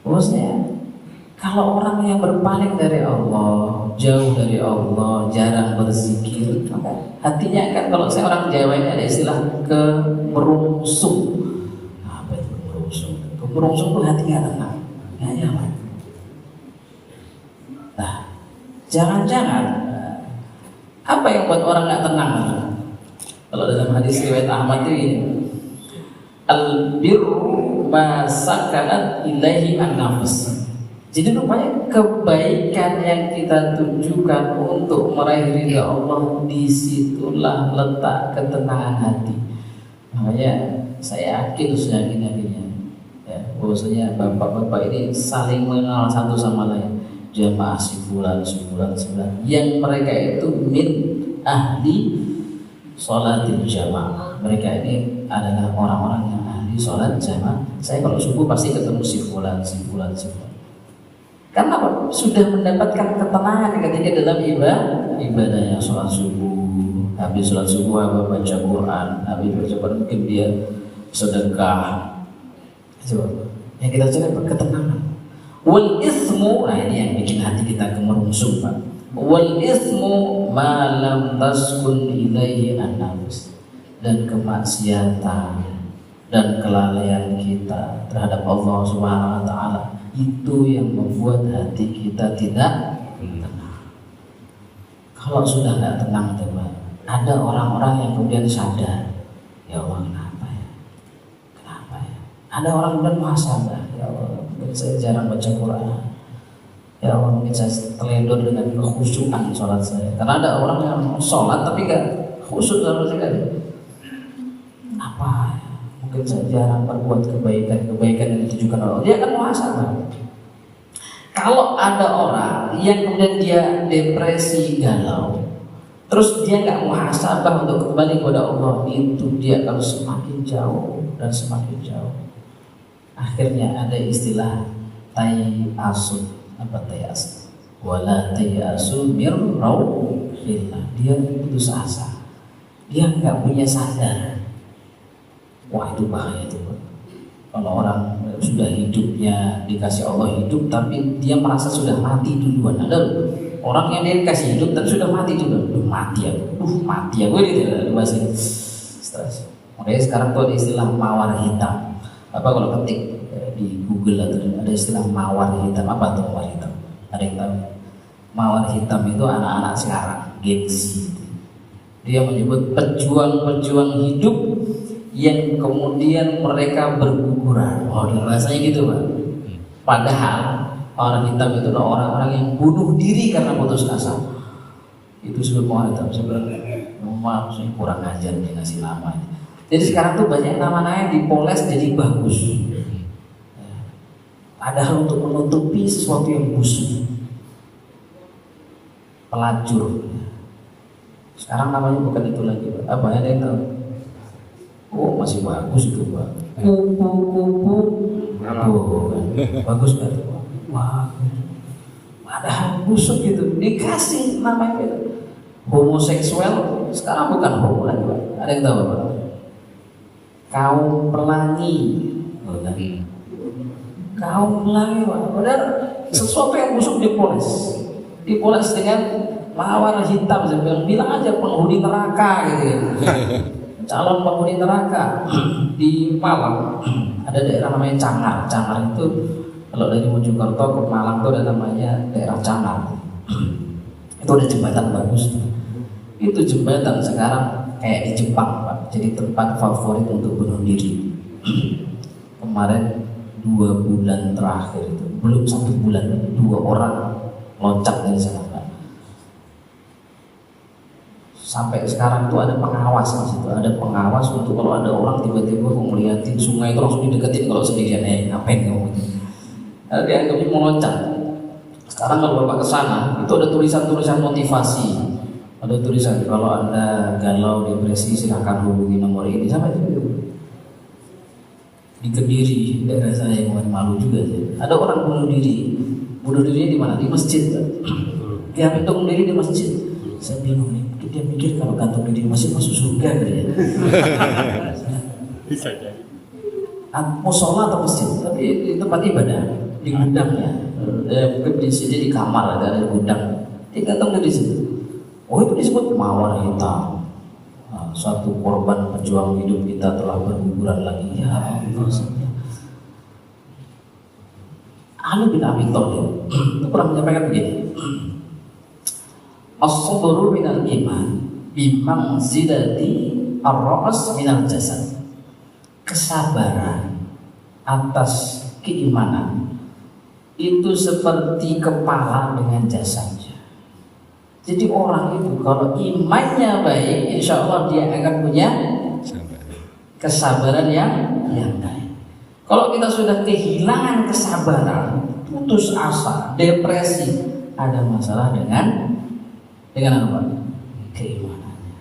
Maksudnya kalau orang yang berpaling dari Allah, jauh dari Allah, jarang berzikir, maka hatinya kan, kalau saya orang Jawa ini ada istilah kemerungsung. Apa itu kemerungsung? Kemerungsung itu hatinya tenang, nggak nyaman. Nah, jangan-jangan apa yang buat orang nggak tenang? Kalau dalam hadis riwayat Ahmad ini, al-birru ma sakanat ilaihi an-nafs. Jadi rupanya kebaikan yang kita tunjukkan untuk meraih ridha Allah, disitulah letak ketenangan hati. Makanya saya yakin ya, bahwasanya bapak-bapak ini saling mengenal satu sama lain. Jamaah si fulan, yang mereka itu min ahli sholatil jamaah. Mereka ini adalah orang-orang yang ahli sholat jamaah. Saya kalau subuh pasti ketemu si fulan. Karena apa? Sudah mendapatkan ketenangan ketika dalam ibadahnya sholat subuh. Habis sholat subuh apa baca Quran, habis baca Quran mungkin dia sedekah. Yang kita cari ketenangan. Wal ismu, nah ini yang bikin hati kita kemerungsung Pak. Wal ismu ma lam taskun ilaihi an-nafs. Dan kemaksiatan dan kelalaian kita terhadap Allah Subhanahu wa taala itu yang membuat hati kita tidak tenang. Kalau sudah nggak tenang teman, ada orang-orang yang kemudian sadar, ya Allah kenapa ya? Ada orang kemudian muhasabah, ya Allah mungkin saya jarang baca Quran, ya Allah mungkin saya teledor dengan kekhusyukan sholat saya. Karena ada orang yang sholat tapi nggak khusyuk sama sekali. Apa? Mungkin saya jarang berbuat kebaikan yang ditujukan Allah. Dia akan muhasabah. Kalau ada orang yang kemudian dia depresi, galau, terus dia nggak muhasabah untuk kembali kepada Allah, itu dia akan semakin jauh dan semakin jauh. Akhirnya ada istilah tayasul. Apa tayasul? Wala tayasul mir rauhillah. Dia putus asa. Dia nggak punya sadar. Wah itu bahaya itu. Kalau orang sudah hidupnya dikasih Allah hidup, tapi dia merasa sudah mati duluan. Ada orang yang dia dikasih hidup tapi sudah mati duluan. Mati aku gitu masih stres. Makanya sekarang tuh ada istilah mawar hitam. Apa kalau ketik di Google ada istilah mawar hitam. Apa tuh mawar hitam? Ada yang tahu? Mawar hitam itu anak-anak sekarang Gen Z. Dia menyebut pejuang-pejuang hidup yang kemudian mereka berguguran. Oh, rasanya gitu Pak. Padahal orang hitam itu adalah orang-orang yang bunuh diri karena putus asa. Itu sebelum orang hitam. Sebenarnya maaf, saya kurang ajar dia ngasih nama. Jadi sekarang tuh banyak nama-nama yang dipoles jadi bagus. Padahal untuk menutupi sesuatu yang busuk, pelacur. Sekarang namanya bukan itu lagi, Pak. Apa ada yang tahu? Oh, masih bagus itu, Pak. Kupu-kupu. Oh, kan. Bagus kan? Wah, padahal busuk gitu. Dikasih namanya gitu. Homoseksual sekarang bukan homo lagi, Pak. Ada yang tahu, Pak? Kaum pelangi. Oh, kan? Kaum pelangi, Pak. Padahal sesuatu yang busuk dipoles dengan mawar hitam. Saya bilang aja penghuni neraka gitu ya. Calon penghuni neraka. Di Malang ada daerah namanya Cangar. Cangar itu kalau dari Mojokerto ke Malang itu ada namanya daerah Cangar. Itu ada jembatan bagus. Itu jembatan sekarang kayak di Jepang, Pak. Jadi tempat favorit untuk bunuh diri. Kemarin 2 bulan terakhir itu, belum 1 bulan, 2 orang loncat dari sana, Pak. Sampai sekarang tuh ada pengawas di situ, ada pengawas untuk kalau ada orang tiba-tiba ngeliatin sungai itu langsung dideketin kalau sendirian, ngapain kamu gitu. Dia anggapnya mau loncat. Sekarang kalau Bapak kesana, itu ada tulisan-tulisan motivasi. Ada tulisan kalau Anda galau, depresi, silahkan hubungi nomor ini. Sampai itu di Kediri, daerah saya yang malu juga sih. Ada orang bunuh diri. Bunuh dirinya di mana? Di masjid. Dia gantung diri di masjid. Saya bingung nih. Dia mikir kalau gantung diri di masjid masuk surga gitu ya. Bisa jadi. Musola atau masjid, tapi di tempat ibadah, di gudangnya. Mungkin di sini di kamar ada gudang. Dia gantung diri di situ. Oh, itu disebut mawar hitam. Satu korban pejuang hidup kita telah berguguran lagi. Ya, Ali bin Abi Thalib itu pernah menyampaikan begini. As-sabru minal iman bimang zidati ar-ra's minal jasad. Kesabaran atas keimanan itu seperti kepala dengan jasadnya. Jadi orang itu kalau imannya baik, insya Allah dia akan punya kesabaran yang baik. Kalau kita sudah kehilangan kesabaran, putus asa, depresi, ada masalah dengan apa? Keimanannya.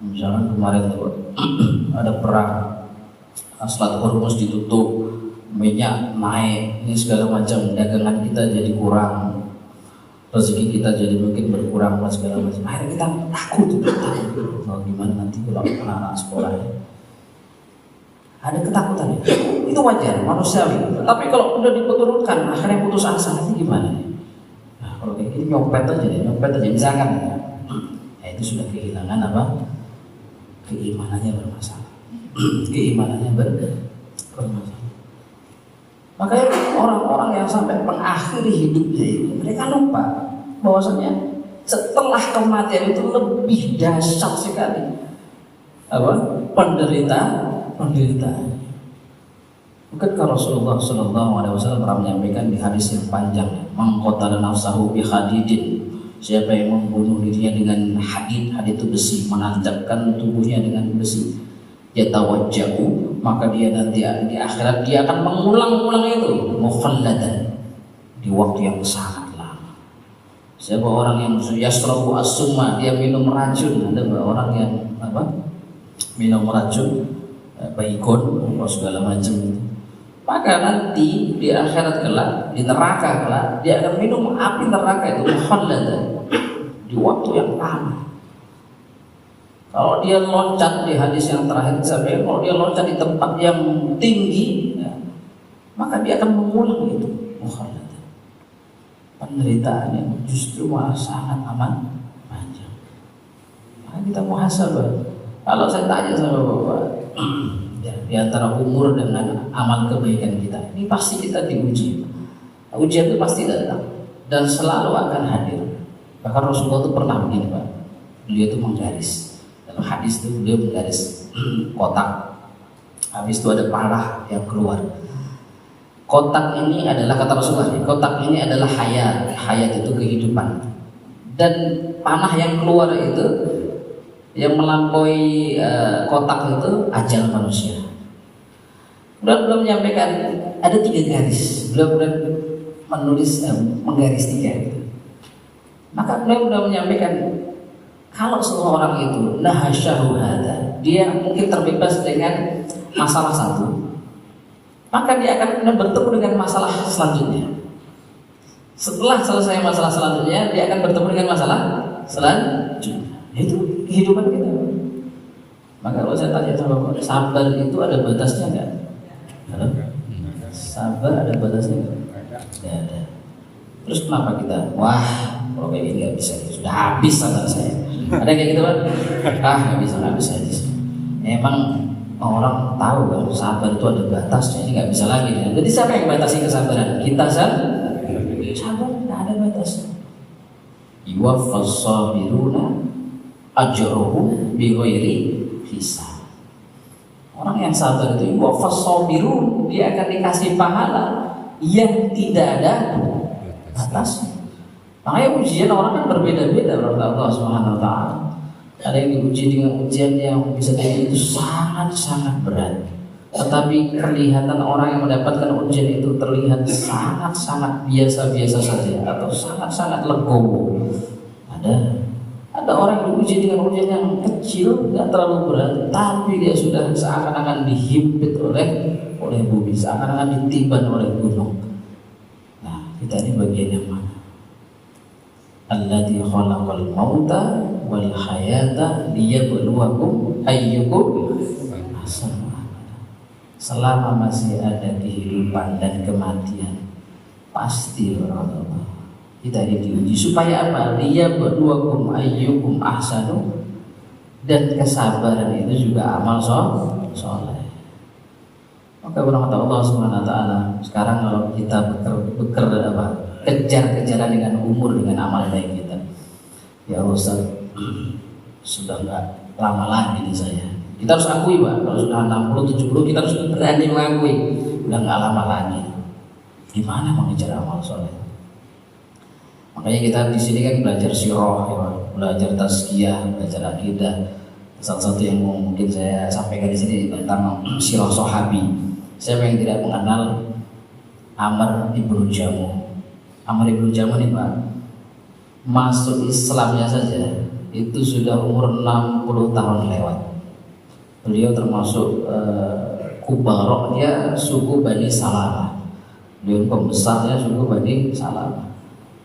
Misalnya kemarin ada perang, Selat Hormuz ditutup, minyak naik, ini segala macam, dagangan kita jadi kurang, rezeki kita jadi mungkin berkurang, segala macam. Akhirnya kita takut. Oh, gimana nanti kalau anak-anak sekolah ya? Ada ketakutan ya? Itu wajar, manusiawi. Tapi kalau udah diturunkan, akhirnya putus asa, nanti gimana? Nah, kalau kayak gini nyopet aja misalkan ya itu sudah kehilangan apa? Keimanannya bermasalah. Keimanannya bermasalah. Makanya orang-orang yang sampai mengakhiri hidupnya itu, mereka lupa bahwasanya setelah kematian itu lebih dahsyat sekali apa? Penderitaan. Bukankah Rasulullah SAW pernah menyampaikan di hadis yang panjang, man qatala nafsahu bi hadidin, siapa yang membunuh dirinya dengan hadid itu besi, menancapkan tubuhnya dengan besi, yatawajjahu, maka dia nanti di akhirat dia akan mengulang-ulang itu mukhalladan, di waktu yang sangat lama. Siapa orang yang yasrabu as-summa, dia minum racun, ada orang yang apa? Minum racun, baygon, segala macam itu. Maka nanti di akhirat kelak, di neraka kelak, dia akan minum api neraka itu mukhalladan, di waktu yang lama. Kalau dia loncat di hadis yang terakhir sampai kalau dia loncat di tempat yang tinggi, ya, maka dia akan mengulang itu mukhalladan. Penderitaannya justru malah sangat aman panjang. Maka kita muhasabah. Kalau saya tanya sama Bapak, ya, di antara umur dengan amal kebaikan kita, ini pasti kita diuji. Ujian itu pasti datang dan selalu akan hadir. Bahkan Rasulullah itu pernah begini, Pak. Beliau itu menggaris. Dalam hadis itu beliau menggaris kotak. Habis itu ada panah yang keluar. Kotak ini adalah, kata Rasulullah, kotak ini adalah hayat. Hayat itu kehidupan. Dan panah yang keluar itu, yang melampaui kotak itu ajal manusia. Belum menyampaikan ada 3 garis. Beliau menulis menggaris 3 gitu. Maka beliau sudah menyampaikan kalau seseorang itu nahasyahu hada, dia mungkin terbebas dengan masalah satu, maka dia akan bertemu dengan masalah selanjutnya. Setelah selesai masalah selanjutnya, dia akan bertemu dengan masalah selanjutnya. Itu kehidupan kita. Maka kalau saya tanya sama Bapak, sabar itu ada batasnya nggak? Sabar ada batasnya nggak? Nggak ada. Terus kenapa kita? Wah, kalau kayak gini nggak bisa, sudah habis sabar saya. Ada kayak gitu kan? Nggak bisa aja. Emang orang tahu kan sabar itu ada batasnya, ini nggak bisa lagi. Jadi siapa yang batasi kesabaran? Kita sabar nggak ada batasnya. Yuwaffas sabiruna ajruhum bighairi hisab. Orang yang sabar itu yuwaffas sabirun, dia akan dikasih pahala yang tidak ada batasnya. Makanya ujian orang kan berbeda-beda menurut Allah Subhanahu wa taala. Ada yang diuji dengan ujian yang bisa jadi itu sangat-sangat berat. Tetapi kelihatan orang yang mendapatkan ujian itu terlihat sangat-sangat biasa-biasa saja atau sangat-sangat legowo. Ada orang yang diuji dengan ujian yang kecil, nggak terlalu berat, tapi dia sudah seakan-akan dihimpit oleh bumi, seakan-akan ditiban oleh gunung. Nah, kita ini bagian yang mana? Alladzi khalaqal mauta wal hayata liyabluwakum ayyukum ahsanu amala. Selama masih ada kehidupan dan kematian, pasti Allah kita ini diuji supaya apa? Liyabluwakum ayyukum ahsanu, dan kesabaran itu juga amal soleh. Maka berkata Allah Subhanahu wa taala, sekarang kalau kita beker apa? Kejar-kejaran dengan umur, dengan amal baik kita. Ya Allah Ustaz, sudah nggak lama lagi nih saya. Kita harus akui Pak, kalau sudah 60, 70 kita harus berani mengakui udah nggak lama lagi. Gimana mengejar amal soleh? Makanya kita di sini kan belajar sirah, ya, belajar tazkiyah, belajar akidah. Salah satu yang mungkin saya sampaikan di sini tentang sirah sahabi. Siapa yang tidak mengenal Amr ibnu Jamuh? Amr ibnu Jamuh ini Pak, masuk Islamnya saja itu sudah umur 60 tahun lewat. Beliau termasuk kubaroknya suku Bani Salamah. Beliau pembesarnya suku Bani Salamah.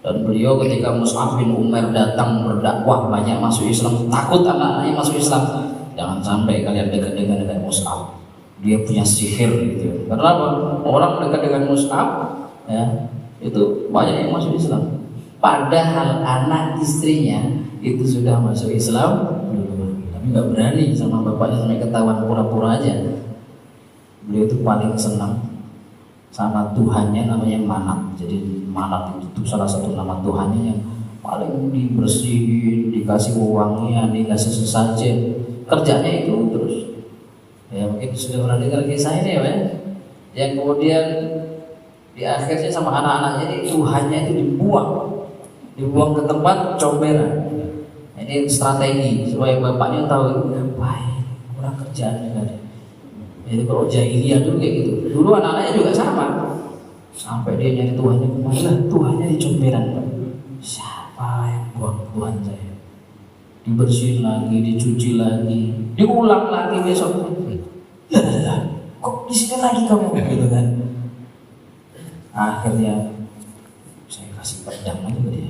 Dan beliau ketika Mus'ab bin Umair datang berdakwah banyak masuk Islam, takut anak-anaknya masuk Islam. Jangan sampai kalian dekat dengan Mus'ab, dia punya sihir gitu. Karena apa? Orang dekat dengan Mus'ab ya, itu banyak yang masuk Islam. Padahal anak istrinya itu sudah masuk Islam dulu, tapi nggak berani sama bapaknya sampai ketahuan, pura-pura aja. Beliau itu paling senang sama Tuhannya namanya Manat. Jadi Manat itu salah satu nama Tuhannya yang paling dibersihin, dikasih uangnya, dikasih sesajen. Kerjanya itu terus. Ya mungkin sudah pernah dengar kisah ini ya, yang kemudian di akhirnya sama anak-anaknya ini Tuhannya itu dibuang ke tempat comberan. Ini strategi supaya bapaknya tahu ngapain, kurang kerjaan juga deh. Jadi kalau jahiliyah dulu kayak gitu. Dulu anak-anaknya juga sama. Sampai dia nyari Tuhannya kemana? Tuhannya di comberan. Siapa yang buang Tuhan saya? Dibersihin lagi, dicuci lagi, diulang lagi besok. Lah, kok di sini lagi kamu gitu kan? Akhirnya saya kasih pedang aja ke dia,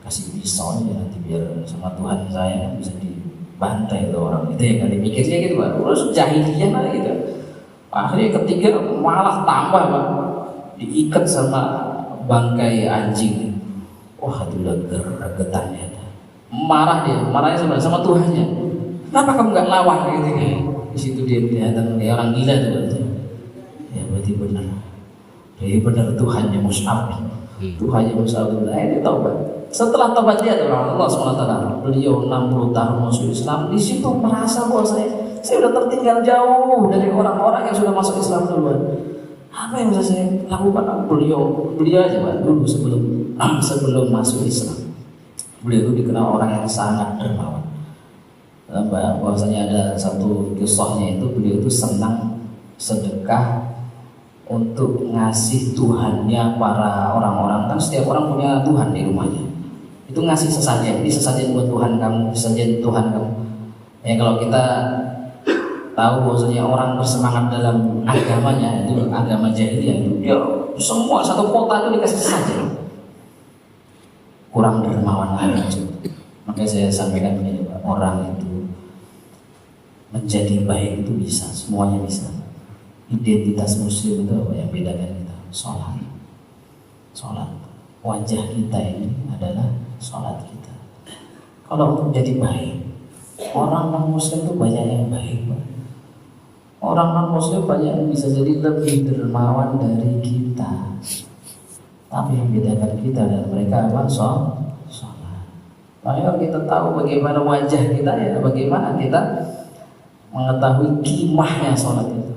kasih pisau aja nanti biar sama Tuhan saya bisa dibantai tuh orang. Itu yang kali mikirnya gitu Pak. Terus jahiliyah lah gitu. Akhirnya ketiga malah tambah Pak, diikat sama bangkai anjing. Wah itu udah geregetannya. Marahnya sama Tuhannya. Kenapa kamu nggak lawan gitu? Di situ dia kelihatan kayak orang gila tuh. Ya berarti benar. Jadi benar Tuhannya Mus'ab. Tuhannya Mus'ab ini taubat. Setelah taubat dia adalah Allah SWT. Beliau 60 tahun masuk Islam. Di situ merasa bahwa saya udah tertinggal jauh dari orang-orang yang sudah masuk Islam duluan. Apa yang bisa saya lakukan? Beliau aja Pak, dulu sebelum masuk Islam. Beliau itu dikenal orang yang sangat dermawan. Bahwasanya ada satu kisahnya itu beliau itu senang sedekah untuk ngasih Tuhannya para orang-orang. Kan setiap orang punya Tuhan di rumahnya. Itu ngasih sesajen, ini sesajen buat Tuhan kamu, sesajen Tuhan kamu. Ya kalau kita tahu bahwasanya orang bersemangat dalam agamanya, itu agama jahiliyah itu, ya semua satu kota itu dikasih sesajen. Kurang dermawan lagi. Makanya saya sampaikan begini Pak, orang itu menjadi baik itu bisa, semuanya bisa. Identitas muslim itu apa yang bedakan kita? Sholat. Wajah kita ini adalah sholat kita. Kalau untuk jadi baik, orang non muslim itu banyak yang baik Pak. Orang non muslim banyak yang bisa jadi lebih dermawan dari kita. Tapi yang bedakan kita dan mereka apa? Sholat. Makanya kita tahu bagaimana wajah kita, ya bagaimana kita mengetahui kimahnya sholat itu.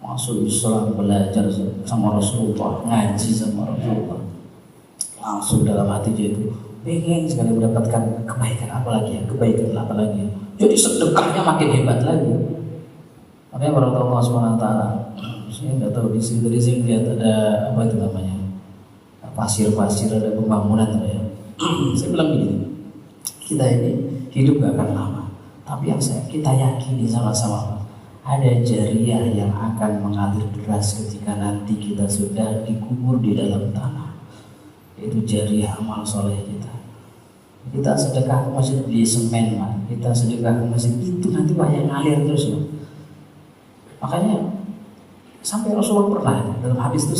Masuk Islam, belajar sama Rasulullah, ngaji sama Rasulullah, langsung dalam hati dia itu pengen sekali mendapatkan kebaikan apalagi ya. Jadi sedekahnya makin hebat lagi. Makanya para Allah SWT, saya nggak tahu di sini lihat ada apa itu namanya, pasir-pasir, ada pembangunan ya. Saya bilang begini, kita ini hidup gak akan lama, tapi yang kita yakini sama-sama ada jariah yang akan mengalir deras ketika nanti kita sudah dikubur di dalam tanah. Itu jariah amal soleh kita. Kita sedekah ke masjid di semen, kita sedekah ke masjid itu nanti banyak ngalir terus. Makanya sampai Rasulullah pernah dalam hadis itu,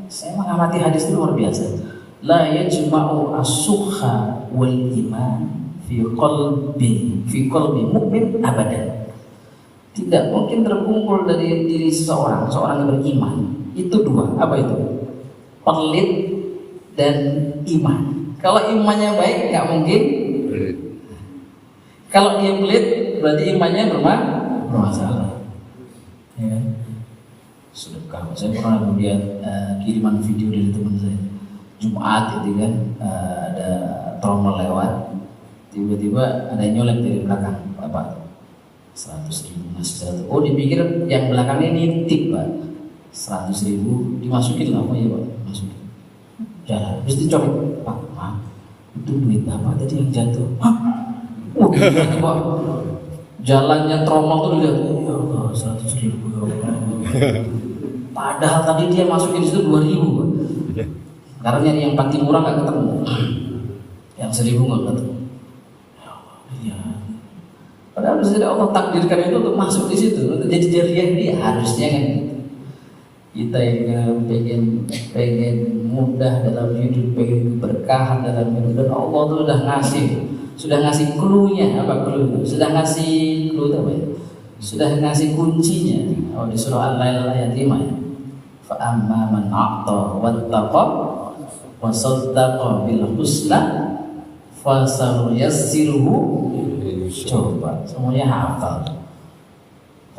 saya mengamati hadis itu luar biasa. La yajma'u as-sukha wal iman fi qalbi mu'min abadan. Tidak mungkin terkumpul dari diri seorang yang beriman itu dua, apa itu? Pelit dan iman. Kalau imannya baik nggak mungkin. Kalau dia pelit berarti imannya bermasalah. Ya. Sedekah. Saya pernah kemudian kiriman video dari teman saya. Jumat itu kan ada tromol lewat, tiba-tiba ada nyolek dari belakang, Bapak 100.000 masih 100. Oh dipikir yang belakangnya nitip Pak, 100.000 dimasukin lah, ya Pak, masukin. Jalan, terus dicolek, Pak, maaf, itu duit Bapak tadi yang jatuh. Hah? Pak, jalannya tromol tuh dilihat, ya Allah 100.000. Padahal tadi dia masukin situ 2.000 Pak. Karena nyari yang paling murah nggak ketemu, yang 1.000 nggak ketemu. Ya, padahal sudah Allah takdirkan itu untuk masuk di situ, untuk jadi jariah dia harusnya kan. Kita yang pengen mudah dalam hidup, pengen berkah dalam hidup, dan Allah tuh sudah ngasih clue-nya, apa clue? Sudah ngasih clue apa ya? Sudah ngasih kuncinya. Oh di surah Al-Lail ayat 5 ya. Fa amma man a'ta wattaqa wa saddaqa bil husna fasanuyassiruhu. Coba semuanya hafal.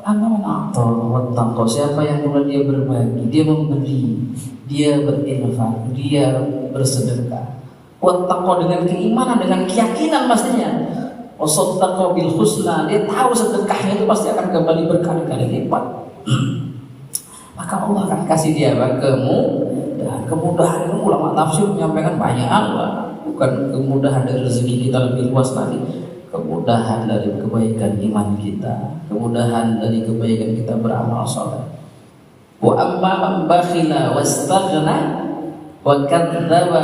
Aman atau wattaqo, siapa yang kemudian dia berbagi, dia memberi, dia berinfak, dia bersedekah. Wattaqo dengan keimanan, dengan keyakinan pastinya. Wasaddaqa bil husna, dia tahu sedekahnya itu pasti akan kembali berkali-kali lipat. Maka Allah akan kasih dia kemudahan. Ulama tafsir menyampaikan banyak hal, bukan kemudahan dari rezeki kita lebih luas lagi, kemudahan dari kebaikan iman kita, kemudahan dari kebaikan kita beramal saleh. Wa amma man bakhila wastaghna wa kadzdzaba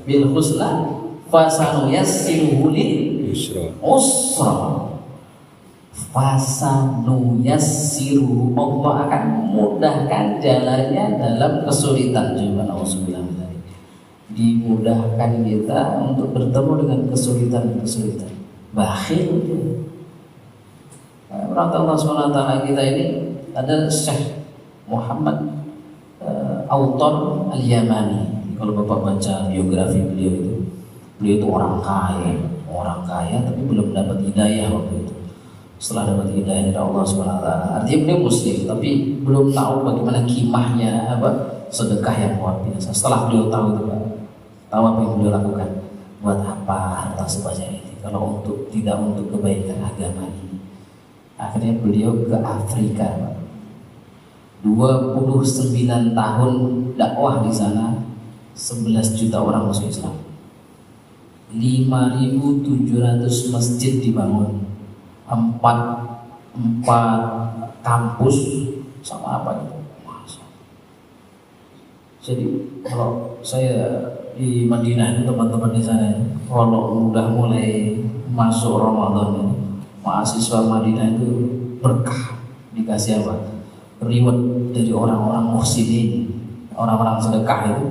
bil husna fasanuyassiruhu lil usra. Fasanuyassiruhu, Allah akan memudahkan jalannya dalam kesulitan. Subhanallah, dimudahkan kita untuk bertemu dengan kesulitan. Bakhil Allah SWT kita ini ada Syekh Muhammad Autor Al-Yamani. Kalau Bapak baca biografi beliau itu orang kaya tapi belum dapat hidayah waktu itu. Setelah dapat hidayah dari Allah SWT, artinya beliau muslim tapi belum tahu bagaimana kimahnya sedekah yang luar biasa. Setelah beliau tahu itu Pak, tahu apa yang beliau lakukan, buat apa harta sebanyak ini kalau tidak untuk kebaikan agama ini. Akhirnya beliau ke Afrika, 29 tahun dakwah di sana, 11 juta orang masuk Islam, 5.700 masjid dibangun, 4 kampus sama apa itu. Jadi kalau saya di Madinah itu teman-teman di sana, kalau udah mulai masuk Ramadan ini, mahasiswa Madinah itu berkah, dikasih apa? Reward dari orang-orang muhsinin, orang-orang sedekah itu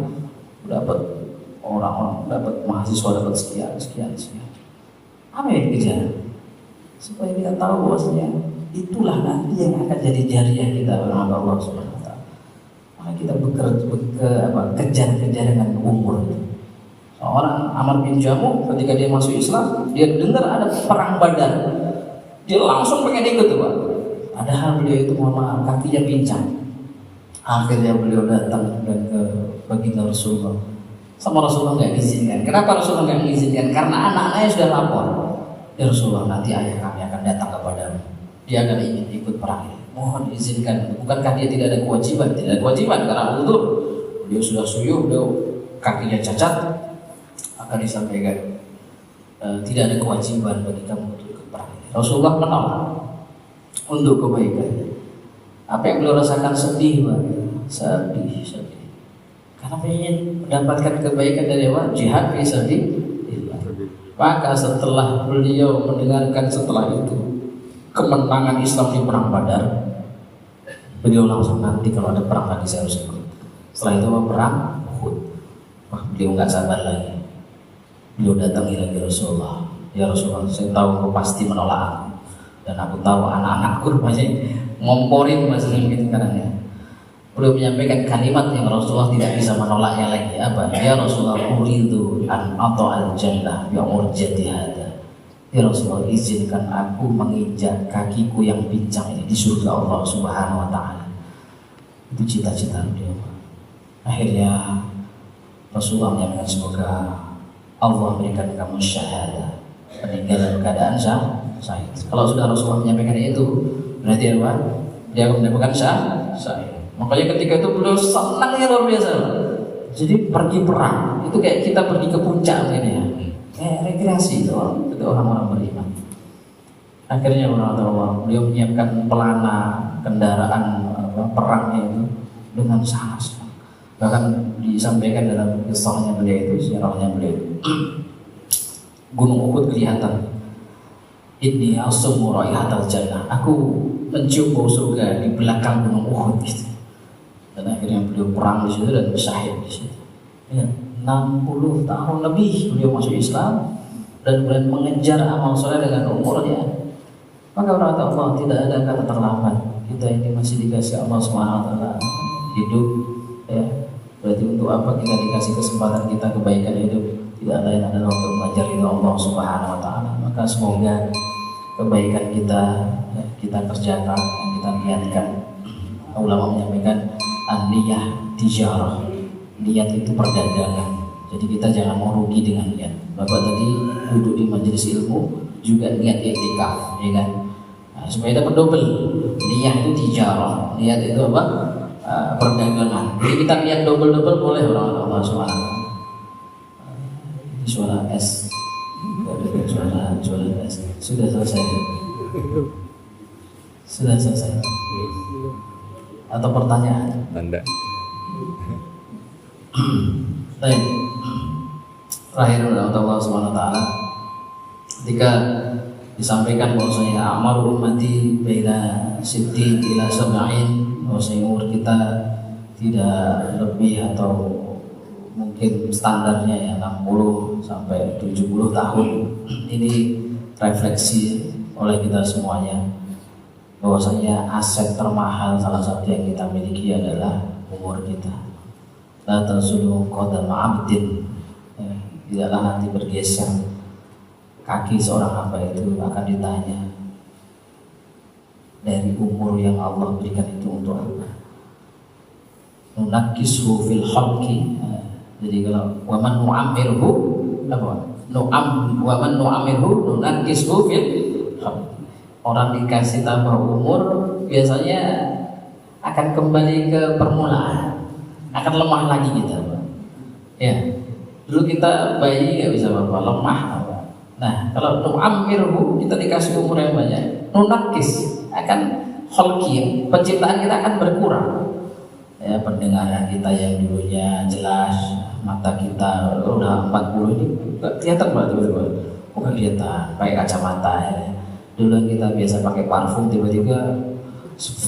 dapat, orang-orang dapat, mahasiswa dapat sekian. Apa yang dikejar? Supaya kita tahu bahwasanya itulah nanti yang akan jadi jariah kita oleh Allah Subhanahu wa taala. Maka kita kejar-kejar dengan umur. Seorang Amr bin Jamuh ketika dia masuk Islam, dia dengar ada perang Badar, dia langsung pengen ikut tuh, Pak. Padahal beliau itu kakinya pincang. Akhirnya beliau datang dan ke baginda Rasulullah. Sama Rasulullah nggak diizinkan. Kenapa Rasulullah nggak diizinkan? Karena anak-anaknya sudah lapor. Ya Rasulullah, nanti ayah kami akan datang kepadamu. Dia akan ingin ikut perang ini. Mohon diizinkan. Bukankah dia tidak ada kewajiban? Tidak ada kewajiban karena uzur. Beliau sudah suyuh, beliau kakinya cacat. Akan disampaikan tidak ada kewajiban bagi kamu untuk ikut perang ini. Rasulullah menolak untuk kebaikan. Apa yang beliau rasakan? Sedih, Pak. Sedih. Karena ingin mendapatkan kebaikan dari apa? Jihad fi sabilillah. Maka setelah beliau mendengarkan setelah itu kemenangan Islam di perang Badar, beliau langsung, nanti kalau ada perang lagi saya harus ikut. Setelah itu perang Uhud. Wah, beliau nggak sabar lagi. Beliau datangi lagi Rasulullah. Ya Rasulullah, saya tahu kau pasti menolak aku, dan aku tahu anak-anakku masih ngomporin masih gitu kan ya. Beliau menyampaikan kalimat yang Rasulullah tidak bisa menolaknya lagi. Apa? Ya Rasulullah, uridu an ata'al jannah ya urjati hada. Ya Rasulullah, izinkan aku menginjak kakiku yang pincang ini di surga Allah Subhanahu wa taala. Itu cita-cita beliau. Akhirnya Rasulullah menyampaikan, semoga Allah berikan kamu syahadah, meninggal dalam keadaan syahid. Kalau sudah Rasulullah menyampaikan itu, berarti apa? Dia mendapatkan syahid. Makanya ketika itu beliau senangnya luar biasa. Jadi pergi perang itu kayak kita pergi ke puncak ini ya, kayak rekreasi itu orang-orang beriman. Akhirnya Allah beliau menyiapkan pelana kendaraan perangnya itu dengan sangat. Bahkan disampaikan dalam kisahnya beliau itu, sejarahnya beliau, Gunung Uhud kelihatan. Inni asumu raihatal jannah. Aku mencium bau surga di belakang Gunung Uhud gitu. Dan akhirnya beliau perang di situ dan syahid di situ. Ya, 60 tahun lebih beliau masuk Islam dan kemudian mengejar amal soleh dengan umurnya. Maka berkata Allah, tidak ada kata terlambat. Kita ini masih dikasih Allah SWT hidup, ya. Berarti untuk apa kita dikasih kesempatan kita kebaikan hidup? Tidak lain adalah untuk belajar ridha Allah Subhanahu wa taala. Maka semoga kebaikan kita kita kerjakan, yang kita niatkan. Ulama menyampaikan an-niyah tijarah. Niat itu perdagangan. Jadi kita jangan mau rugi dengan niat. Bapak tadi duduk di majelis ilmu juga niat iktikaf, ya kan? Nah, supaya dapat double. Niat itu tijarah. Niat itu apa? Perdagangan. Jadi kita niat double-double boleh orang Allah SWT. Suara S. Suara S. Sudah selesai. Sudah selesai. Atau pertanyaan? Tanda. Baik. Terakhir Allah SWT ketika disampaikan bahwasanya amal ummati baina sitti ila sab'in, bahwasanya umur kita tidak lebih atau mungkin standarnya ya 60 sampai 70 tahun. Ini refleksi oleh kita semuanya bahwasanya aset termahal salah satu yang kita miliki adalah umur kita. La tazulu qadama 'abdin, tidaklah nanti bergeser kaki seorang hamba itu akan ditanya dari umur yang Allah berikan itu untuk apa. Nunakishu fil khalqi. Jadi kalau waman nu'amirhu apa? Wa man nu'amirhu nunakishu fil khalqi. Orang dikasih tambah umur biasanya akan kembali ke permulaan, akan lemah lagi kita. Ya, dulu kita bayi nggak bisa apa-apa, lemah. Nah, kalau nu'ammirhu kita dikasih umur yang banyak, nunakis akan kholqi, penciptaan kita akan berkurang. Ya, pendengaran kita yang dulunya jelas, mata kita udah 40 ini nggak kelihatan banget tiba-tiba, bukan kelihatan pakai kacamata ya. Dulu kita biasa pakai parfum, tiba-tiba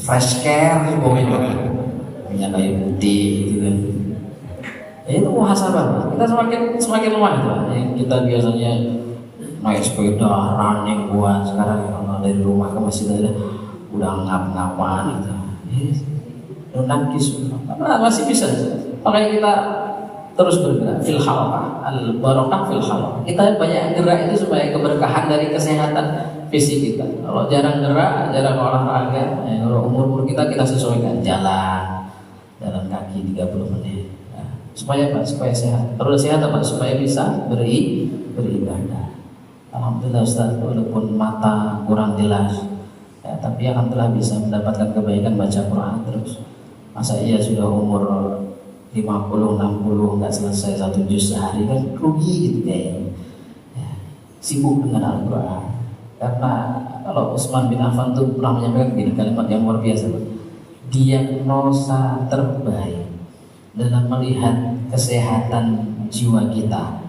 fresh care semuanya, minyak kayu putih gitu kan. Ya, itu muhasabah. Kita semakin lemah itu. Yang kita biasanya naik sepeda, running buat sekarang kalau dari rumah ke masjid aja udah ngap-ngapan gitu. Nangkis, masih bisa. Makanya kita terus bergerak. Fil halqah, al barakah fil halqah. Kita banyak gerak itu supaya keberkahan dari kesehatan fisik kita. Kalau jarang gerak, jarang olahraga, ya, kalau umur kita sesuaikan jalan kaki 30 menit. Nah, supaya apa? Supaya sehat. Terus sehat apa? Supaya bisa beribadah. Alhamdulillah Ustaz, walaupun mata kurang jelas, ya, tapi alhamdulillah bisa mendapatkan kebaikan baca Quran terus. Masa iya sudah umur 50-60 nggak selesai 1 juz sehari, kan rugi gitu kayaknya. Ya, sibuk dengan Al-Quran. Karena kalau Utsman bin Affan tuh pernah menyampaikan begini kalimat yang luar biasa. Diagnosa terbaik dalam melihat kesehatan jiwa kita.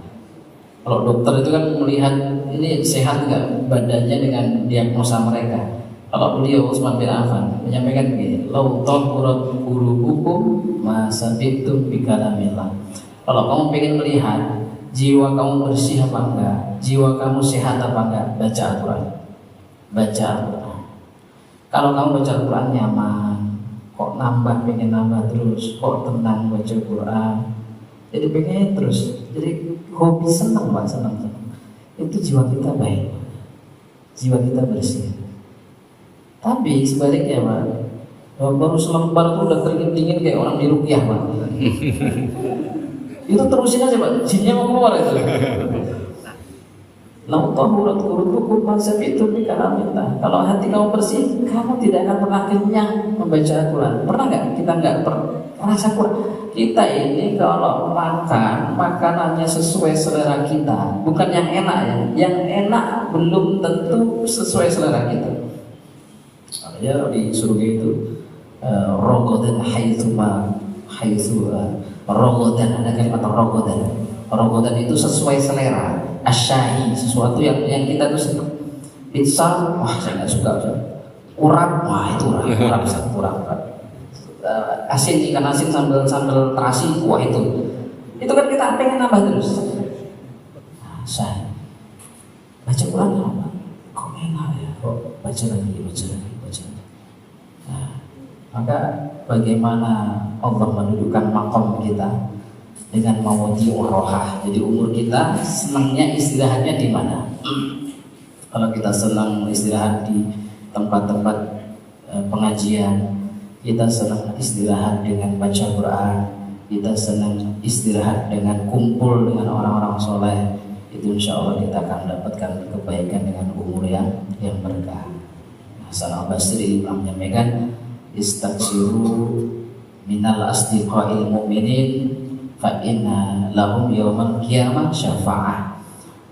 Kalau dokter itu kan melihat ini sehat nggak badannya dengan diagnosa mereka. Kalau beliau Utsman bin Affan menyampaikan begini, lau tahurat qulubukum ma sabitum bi kalamillah. Kalau kamu pengen melihat jiwa kamu bersih apa enggak, jiwa kamu sehat apa enggak, baca Al-Quran. Baca Al-Quran. Kalau kamu baca Al-Quran nyaman, kok pengen nambah terus, kok tenang baca Al-Quran, jadi pengen terus, jadi hobi, senang. Itu jiwa kita baik, jiwa kita bersih. Tapi sebaliknya Pak, baru selembar tuh udah keringet dingin kayak orang diruqyah Pak. Itu terusin aja Pak, jinnya mau keluar itu. Lau tahurat qulubukum itu bikalamillah. Kalau hati kamu bersih, kamu tidak akan pernah kenyang membaca Al-Quran. Pernah nggak? Kita nggak merasa kurang. Kita ini kalau makan, makanannya sesuai selera kita, bukan yang enak ya. Yang enak belum tentu sesuai selera kita. Ya, di surga itu rogodan rogodan, ada kalimat rogodan itu sesuai selera. Asyahi, sesuatu yang kita tuh senang. Pizza, wah saya nggak suka. Urap, wah itu urap. Asin, ikan asin sambal terasi, wah itu kan kita pengen nambah terus. Saya baca Quran apa? Kok enak ya? Kok baca lagi. Nah, maka bagaimana Allah mendudukkan makom kita dengan mawadi'ur rohah. Jadi umur kita senangnya istirahatnya di mana? Kalau kita senang istirahat di tempat-tempat pengajian, kita senang istirahat dengan baca Quran, kita senang istirahat dengan kumpul dengan orang-orang soleh, itu insya Allah kita akan mendapatkan kebaikan dengan umur yang berkah. Hasan al-Basri pernah menyampaikan, istaghfiru minal asdiqa'il mu'minin fa inna lahum yawmal qiyamah syafa'ah.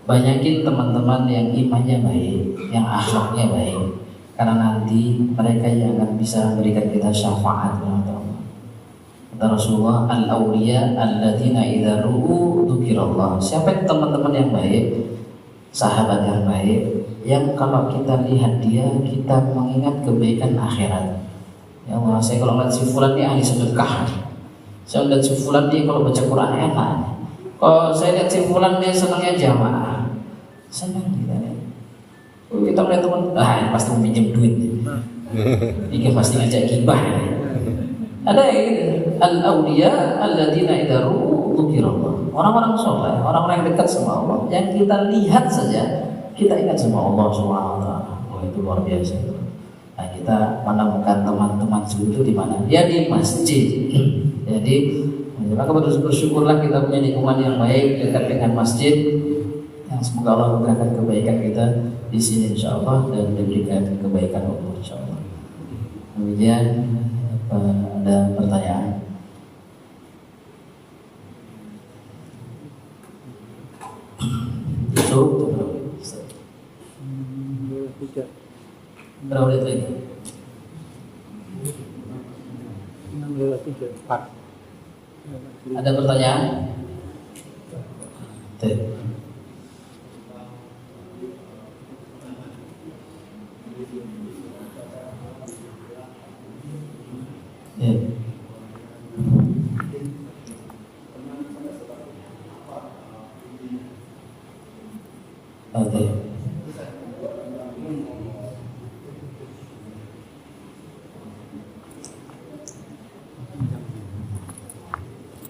Banyakin teman-teman yang imannya baik, yang akhlaknya baik, karena nanti mereka yang akan bisa memberikan kita syafaat. Kata Rasulullah, al-awliya alladzina idza ru'u dzukirallah. Siapa teman-teman yang baik, sahabat yang baik, yang kalau kita lihat dia, kita mengingat kebaikan akhirat. Ya Allah, saya kalau lihat si fulan ini ahli sedekah. Saya lihat si fulan dia kalau baca Quran enak. Kalau saya lihat si fulan dia senangnya jamaah. Senang kita ya. Kita melihat teman, pasti mau pinjam duit. Ini pasti ngajak gibah. Ada yang gitu. Al-awliya alladzina idza ru'u dzukirallah. Orang-orang soleh, orang-orang yang dekat sama Allah, yang kita lihat saja kita ingat sama Allah Subhanahu wa taala. Oh, itu luar biasa. Nah, kita menemukan teman-teman itu di mana? Ya di masjid. Jadi maka bersyukurlah kita punya lingkungan yang baik dekat dengan masjid. Yang semoga Allah memberikan kebaikan kita di sini insya Allah dan diberikan kebaikan Allah insya Allah. Kemudian ada pertanyaan? Suruh tuh berapa menit lagi? 4. Ada pertanyaan? Tuh. Ya. Oke.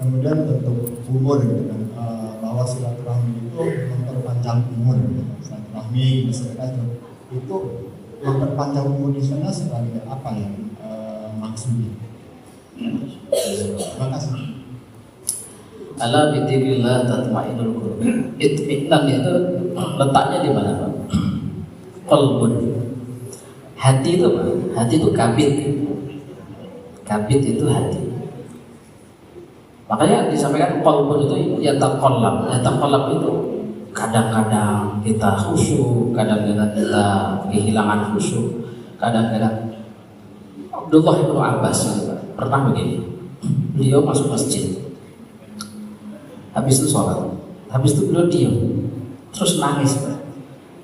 Kemudian untuk umur gitu kan, bahwa silaturahmi itu memperpanjang umur gitu. Silaturahmi bersedekah itu memperpanjang umur di sana sebagai apa yang maksudnya? Terima kasih. Ala bidzikrillah tatma'innul qulub. Itminan itu letaknya di mana, Pak? Qalbun. Hati itu apa? Hati itu kabit. Kabit itu hati. Makanya disampaikan qalbun itu yataqallab. Yataqallab itu kadang-kadang kita khusyuk, kadang-kadang kita kehilangan khusyuk, kadang-kadang Abdullah bin Abbas pernah begini. Beliau masuk masjid. Habis itu sholat. Habis itu beliau diam. Terus nangis.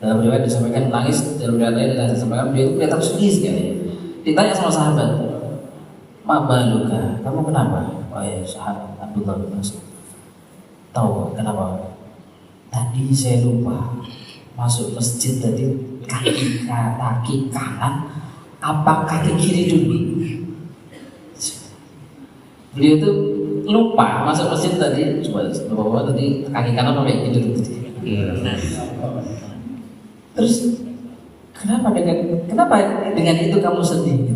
Dalam riwayat disampaikan nangis, dalam riwayat lain disampaikan beliau itu kelihatan sedih sekali. Ditanya sama sahabat, "Ma baluka? Kamu kenapa?" "Oh ya, sahabat Abdullah bin Mas'ud." "Tahu kenapa?" "Tadi saya lupa masuk masjid tadi kaki kanan apa kaki kiri dulu." Beliau itu lupa masuk masjid tadi, coba bapak tadi kaki kanan apa kaki kiri dulu. Terus kenapa dengan itu kamu sedih?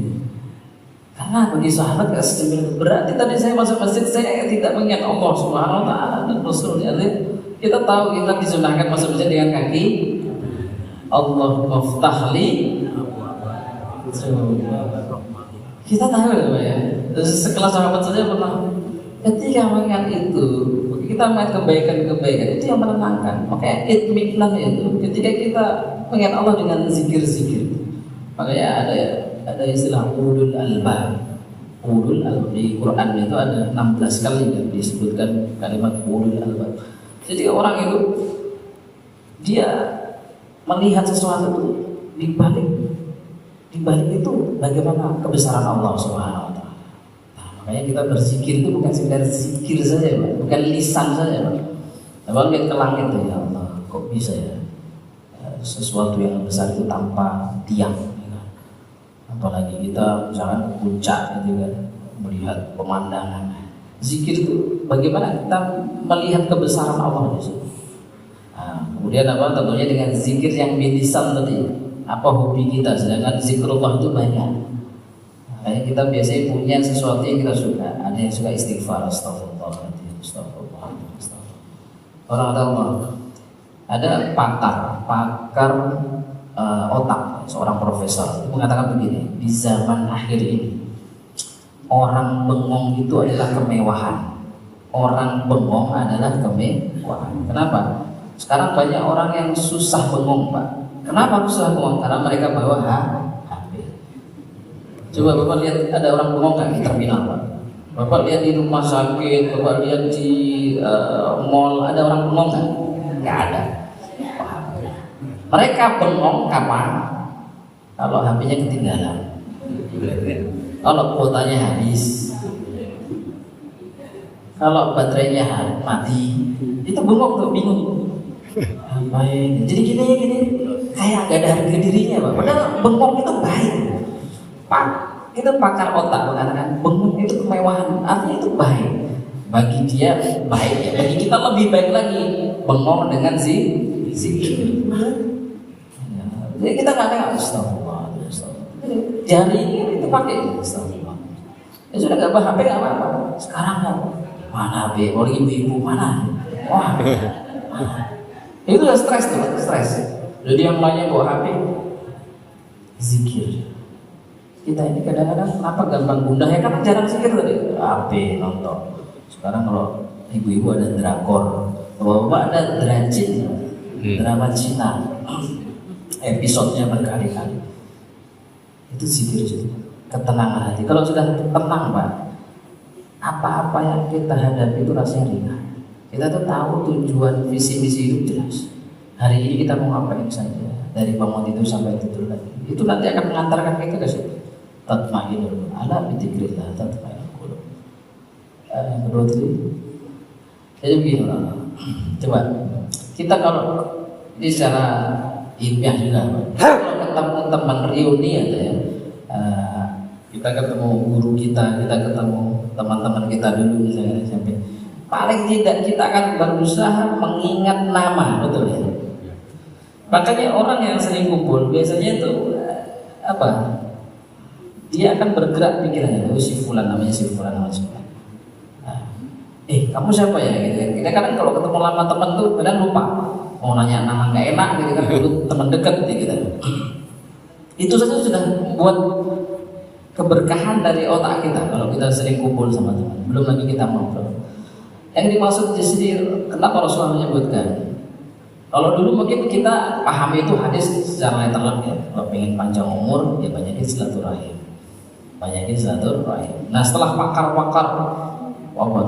Karena bagi sahabat gak sebenarnya berarti tadi saya masuk masjid saya tidak mengingat Allah Subhanahu Wa Taala dan Rasulnya. Kita tahu kita disunahkan masuk masjid dengan kaki. Allah maftahli. Kita tahu ya. Sekelas sahabat saja pernah ketika mengingat itu, kita mengingat kebaikan-kebaikan itu yang menenangkan. Makanya itminan itu ketika kita mengingat Allah dengan zikir-zikir. Makanya ada istilah ulul albab. Ulul albab di Quran itu ada 16 kali yang disebutkan kalimat ulul albab. Jadi orang itu dia melihat sesuatu itu di balik itu bagaimana kebesaran Allah Subhanahu Wa Taala. Nah, makanya kita berzikir itu bukan sekedar zikir saja, Pak. Bukan lisan saja, Pak. Kalau lihat ke langit tuh, ya Allah, kok bisa ya sesuatu yang besar itu tanpa tiang. Apalagi kita misalkan ke puncak gitu kan, melihat pemandangan. Zikir itu bagaimana kita melihat kebesaran Allah di situ. Nah, kemudian apa? Tentunya dengan zikir yang bilisan tadi. Apa hobi kita? Sedangkan zikrullah itu banyak. Makanya kita biasanya punya sesuatu yang kita suka. Ada yang suka istighfar, astagfirullahaladzim, astagfirullah. Orang tahu ada pakar otak, seorang profesor mengatakan begini, di zaman akhir ini orang bengong itu adalah kemewahan. Orang bengong adalah kemewahan. Kenapa? Sekarang banyak orang yang susah bengong, Pak. Kenapa susah bengong? Karena mereka bawa HP. Coba Bapak lihat ada orang bengong nggak di terminal, Pak? Bapak lihat di rumah sakit, Bapak lihat di mall, ada orang bengong nggak? Nggak ada. Mereka bengong kapan? Kalau HP-nya ketinggalan, kalau kuotanya habis, kalau baterainya mati, itu bengong tuh, bingung. Baik. Jadi gini kayak gak ada harga dirinya, Pak. Padahal bengong itu baik. Pak, itu pakar otak mengatakan bengong itu kemewahan, artinya itu baik. Bagi dia baik ya. Bagi kita lebih baik lagi bengong dengan zikir. Jadi kita nggak ada astagfirullah. Jari ini itu pakai astagfirullah. Ya sudah nggak bawa HP nggak apa-apa. Sekarang nggak mana HP? Kalau ibu-ibu mana? Wah. Itu udah stres tuh, stres. Jadi yang lainnya bawa HP, zikir. Kita ini kadang-kadang kenapa gampang gundah ya, karena jarang zikir tadi. HP nonton. Sekarang kalau ibu-ibu ada drakor, bapak-bapak ada dracin, drama Cina, episodenya berkali-kali. Itu zikir juga, ketenangan hati. Kalau sudah tenang Pak, apa-apa yang kita hadapi itu rasanya ringan. Kita tuh tahu tujuan visi misi hidup jelas. Hari ini kita mau ngapain saja, dari bangun tidur sampai tidur lagi. Itu nanti akan mengantarkan kita ke situ. Tatma'innul ala bidzikrillah tatma'innul qulub. Yang kedua tadi, jadi begini coba kita kalau ini secara ilmiah juga, kalau ketemu teman reuni ya, kita ketemu guru kita ketemu teman-teman kita dulu misalnya SMP, paling tidak kita akan berusaha mengingat nama, betul ya. Makanya orang yang sering kumpul biasanya itu apa? Dia akan bergerak pikirannya, si fulan namanya si fulan namanya si fulan. Kamu siapa ya? Gitu. Kita kadang kalau ketemu lama teman tuh kadang lupa mau nanya nama nggak enak gitu kan, dulu teman dekat gitu. Itu saja sudah membuat keberkahan dari otak kita kalau kita sering kumpul sama teman. Belum lagi kita ngobrol. Yang dimaksud di sini, kenapa Rasulullah menyebutkan? Kalau dulu mungkin kita pahami itu hadis secara literal ya. Kalau pengen panjang umur, ya banyakin silaturahim. Nah setelah pakar-pakar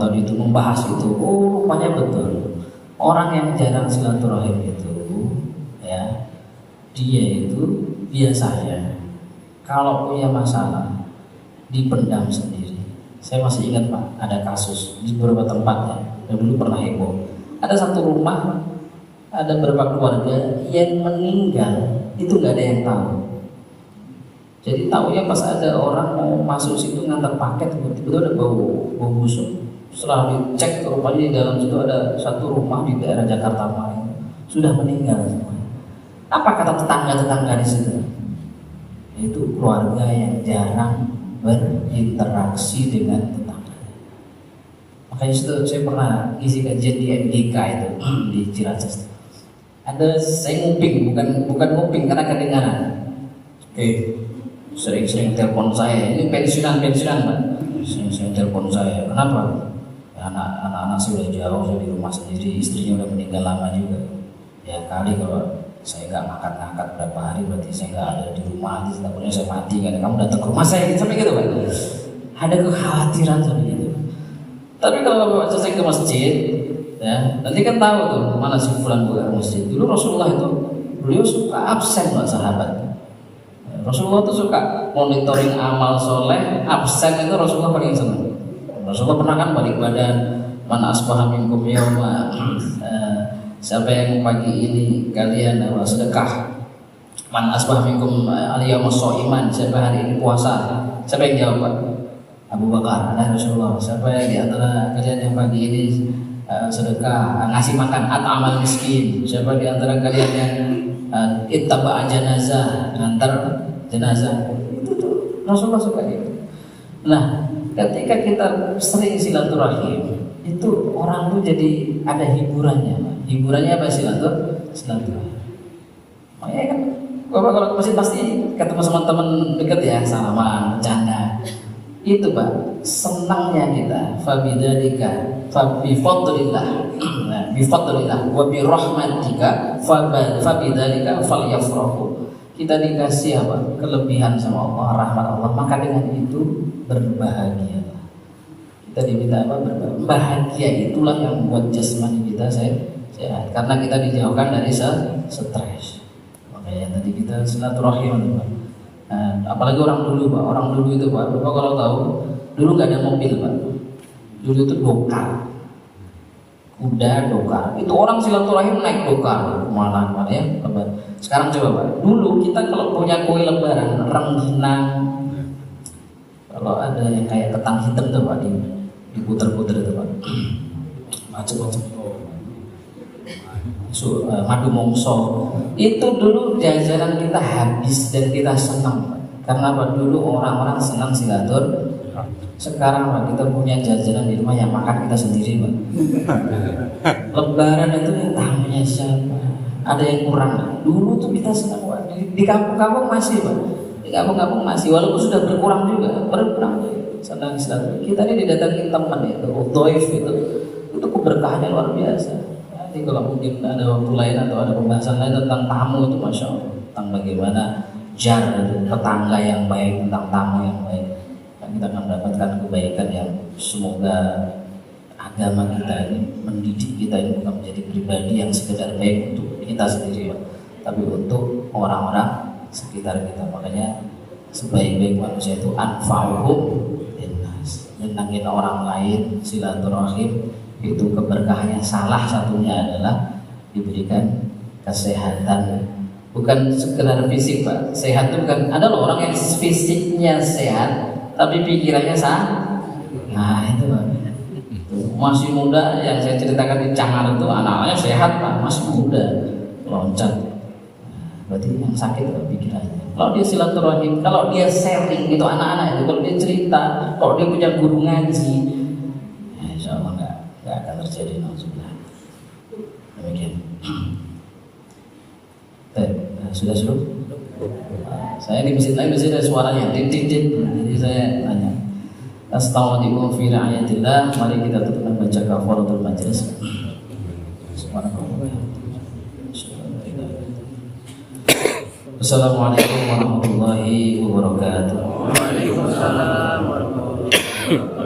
tadi itu membahas itu, rupanya betul. Orang yang jarang silaturahim itu, ya, dia itu biasanya kalau punya masalah dipendam sendiri. Saya masih ingat Pak, ada kasus di beberapa tempat ya, dan dulu pernah heboh. Ada satu rumah, ada beberapa keluarga yang meninggal itu nggak ada yang tahu. Jadi tahunya pas ada orang mau masuk situ ngantar paket, tiba-tiba ada bau busuk. Setelah dicek, rupanya di dalam situ ada satu rumah di daerah Jakarta Malang sudah meninggal semua. Apa kata tetangga-tetangga di situ? Itu keluarga yang jarang berinteraksi dengan tetangga. Makanya situ saya pernah isi kajian di MDK itu di Ciracas. Ada saya nguping, bukan nguping karena kedengaran. Sering-sering telepon saya, ini pensiunan Pak. Sering telepon saya, kenapa? Ya, anak-anak sudah jauh, saya di rumah sendiri, istrinya udah meninggal lama juga. Ya kali kalau saya nggak ngangkat berapa hari, berarti saya nggak ada di rumah, nanti takutnya saya mati kan? Kamu datang ke rumah saya, sampai gitu Pak. Ada kekhawatiran sampai gitu. Tapi kalau Bapak selesai ke masjid, ya nanti kan tahu tuh mana si fulan bukan masjid. Dulu Rasulullah itu beliau suka absen Pak sahabat. Rasulullah itu suka monitoring amal soleh, absen itu Rasulullah paling senang. Rasulullah pernah kan balik badan, man asbaha minkum yawma, siapa yang pagi ini kalian sedekah, man asbaha minkum al-yawma sha'iman, siapa hari ini puasa, siapa yang jawab Pak? Abu Bakar, nah Rasulullah, siapa yang di antara kalian yang pagi ini sedekah, ngasih makan at'amal miskin, siapa di antara kalian yang ittaba'a janazah, ngantar jenazah. Itu tuh Rasulullah suka gitu. Nah, ketika kita sering silaturahim, itu orang tuh jadi ada hiburannya. Hiburannya apa silaturahim? Makanya kan Bapak kalau ke masjid pasti ketemu sama teman dekat ya, salaman, bercanda. Itu Pak, senangnya kita. Fabidzalika fabifadlillah. Nah, bifadlillah wa birahmatika fabidzalika falyafrahu. Kita dikasih apa? Kelebihan sama Allah, rahmat Allah, maka dengan itu berbahagia. Kita diminta apa? Bahagia itulah yang membuat jasmani kita sehat. Karena kita dijauhkan dari stres. Makanya tadi kita silaturahim, Pak. Nah, apalagi orang dulu Pak. Orang dulu itu Pak, Bapak kalau tahu, dulu nggak ada mobil Pak. Dulu itu dokar. Kuda dokar. Itu orang silaturahim naik dokar kemana ya. Sekarang coba Pak. Dulu kita kalau punya kue lebaran, rengginang, kalau ada yang kayak ketang hitam tuh Pak, diputer-puter itu Pak. Macam-macam. Madu mongso. Itu dulu jajanan kita habis dan kita senang Pak. Karena apa? Dulu orang-orang senang silaturahim. Sekarang Pak, kita punya jajanan di rumah yang makan kita sendiri Pak. Lebaran itu yang tamunya siapa? Ada yang kurang Pak. Dulu tuh kita senang Pak. Di kampung-kampung masih Pak. Di kampung-kampung masih, walaupun sudah berkurang juga, berkurang. Senang sekali. Kita ini didatangin teman itu, doif itu keberkahannya luar biasa. Nanti kalau mungkin ada waktu lain atau ada pembahasan lain tentang tamu itu, masya Allah, tentang bagaimana jar itu, tetangga yang baik, tentang tamu yang baik. Kita akan mendapatkan kebaikan yang semoga agama kita ini mendidik kita ini bukan menjadi pribadi yang sekedar baik untuk kita sendiri, tapi untuk orang-orang sekitar kita. Makanya sebaik-baik manusia itu anfa'uhum linnas, nyenangin orang lain, silaturahim itu keberkahannya. Salah satunya adalah diberikan kesehatan, bukan sekedar fisik Pak. Sehat itu bukan, ada loh orang yang fisiknya sehat tapi pikirannya salah. Nah itu Pak, masih muda yang saya ceritakan di Cangar itu anak-anaknya sehat Pak, masih muda loncat. Berarti yang sakit Pak pikirannya. Kalau dia silaturahim, kalau dia sharing itu anak-anak itu, kalau dia cerita, kalau dia punya guru ngaji, ya insya Allah nggak akan terjadi nauzubillah. Demikian. Sudah. Saya di masjid lain biasanya ada suaranya dit. Jadi saya tanya. Astagfirullahaladzim fi ra'ayatillah. Mari kita tutup dengan baca kafaratul majlis. Assalamualaikum warahmatullahi wabarakatuh. Waalaikumsalam warahmatullahi wabarakatuh.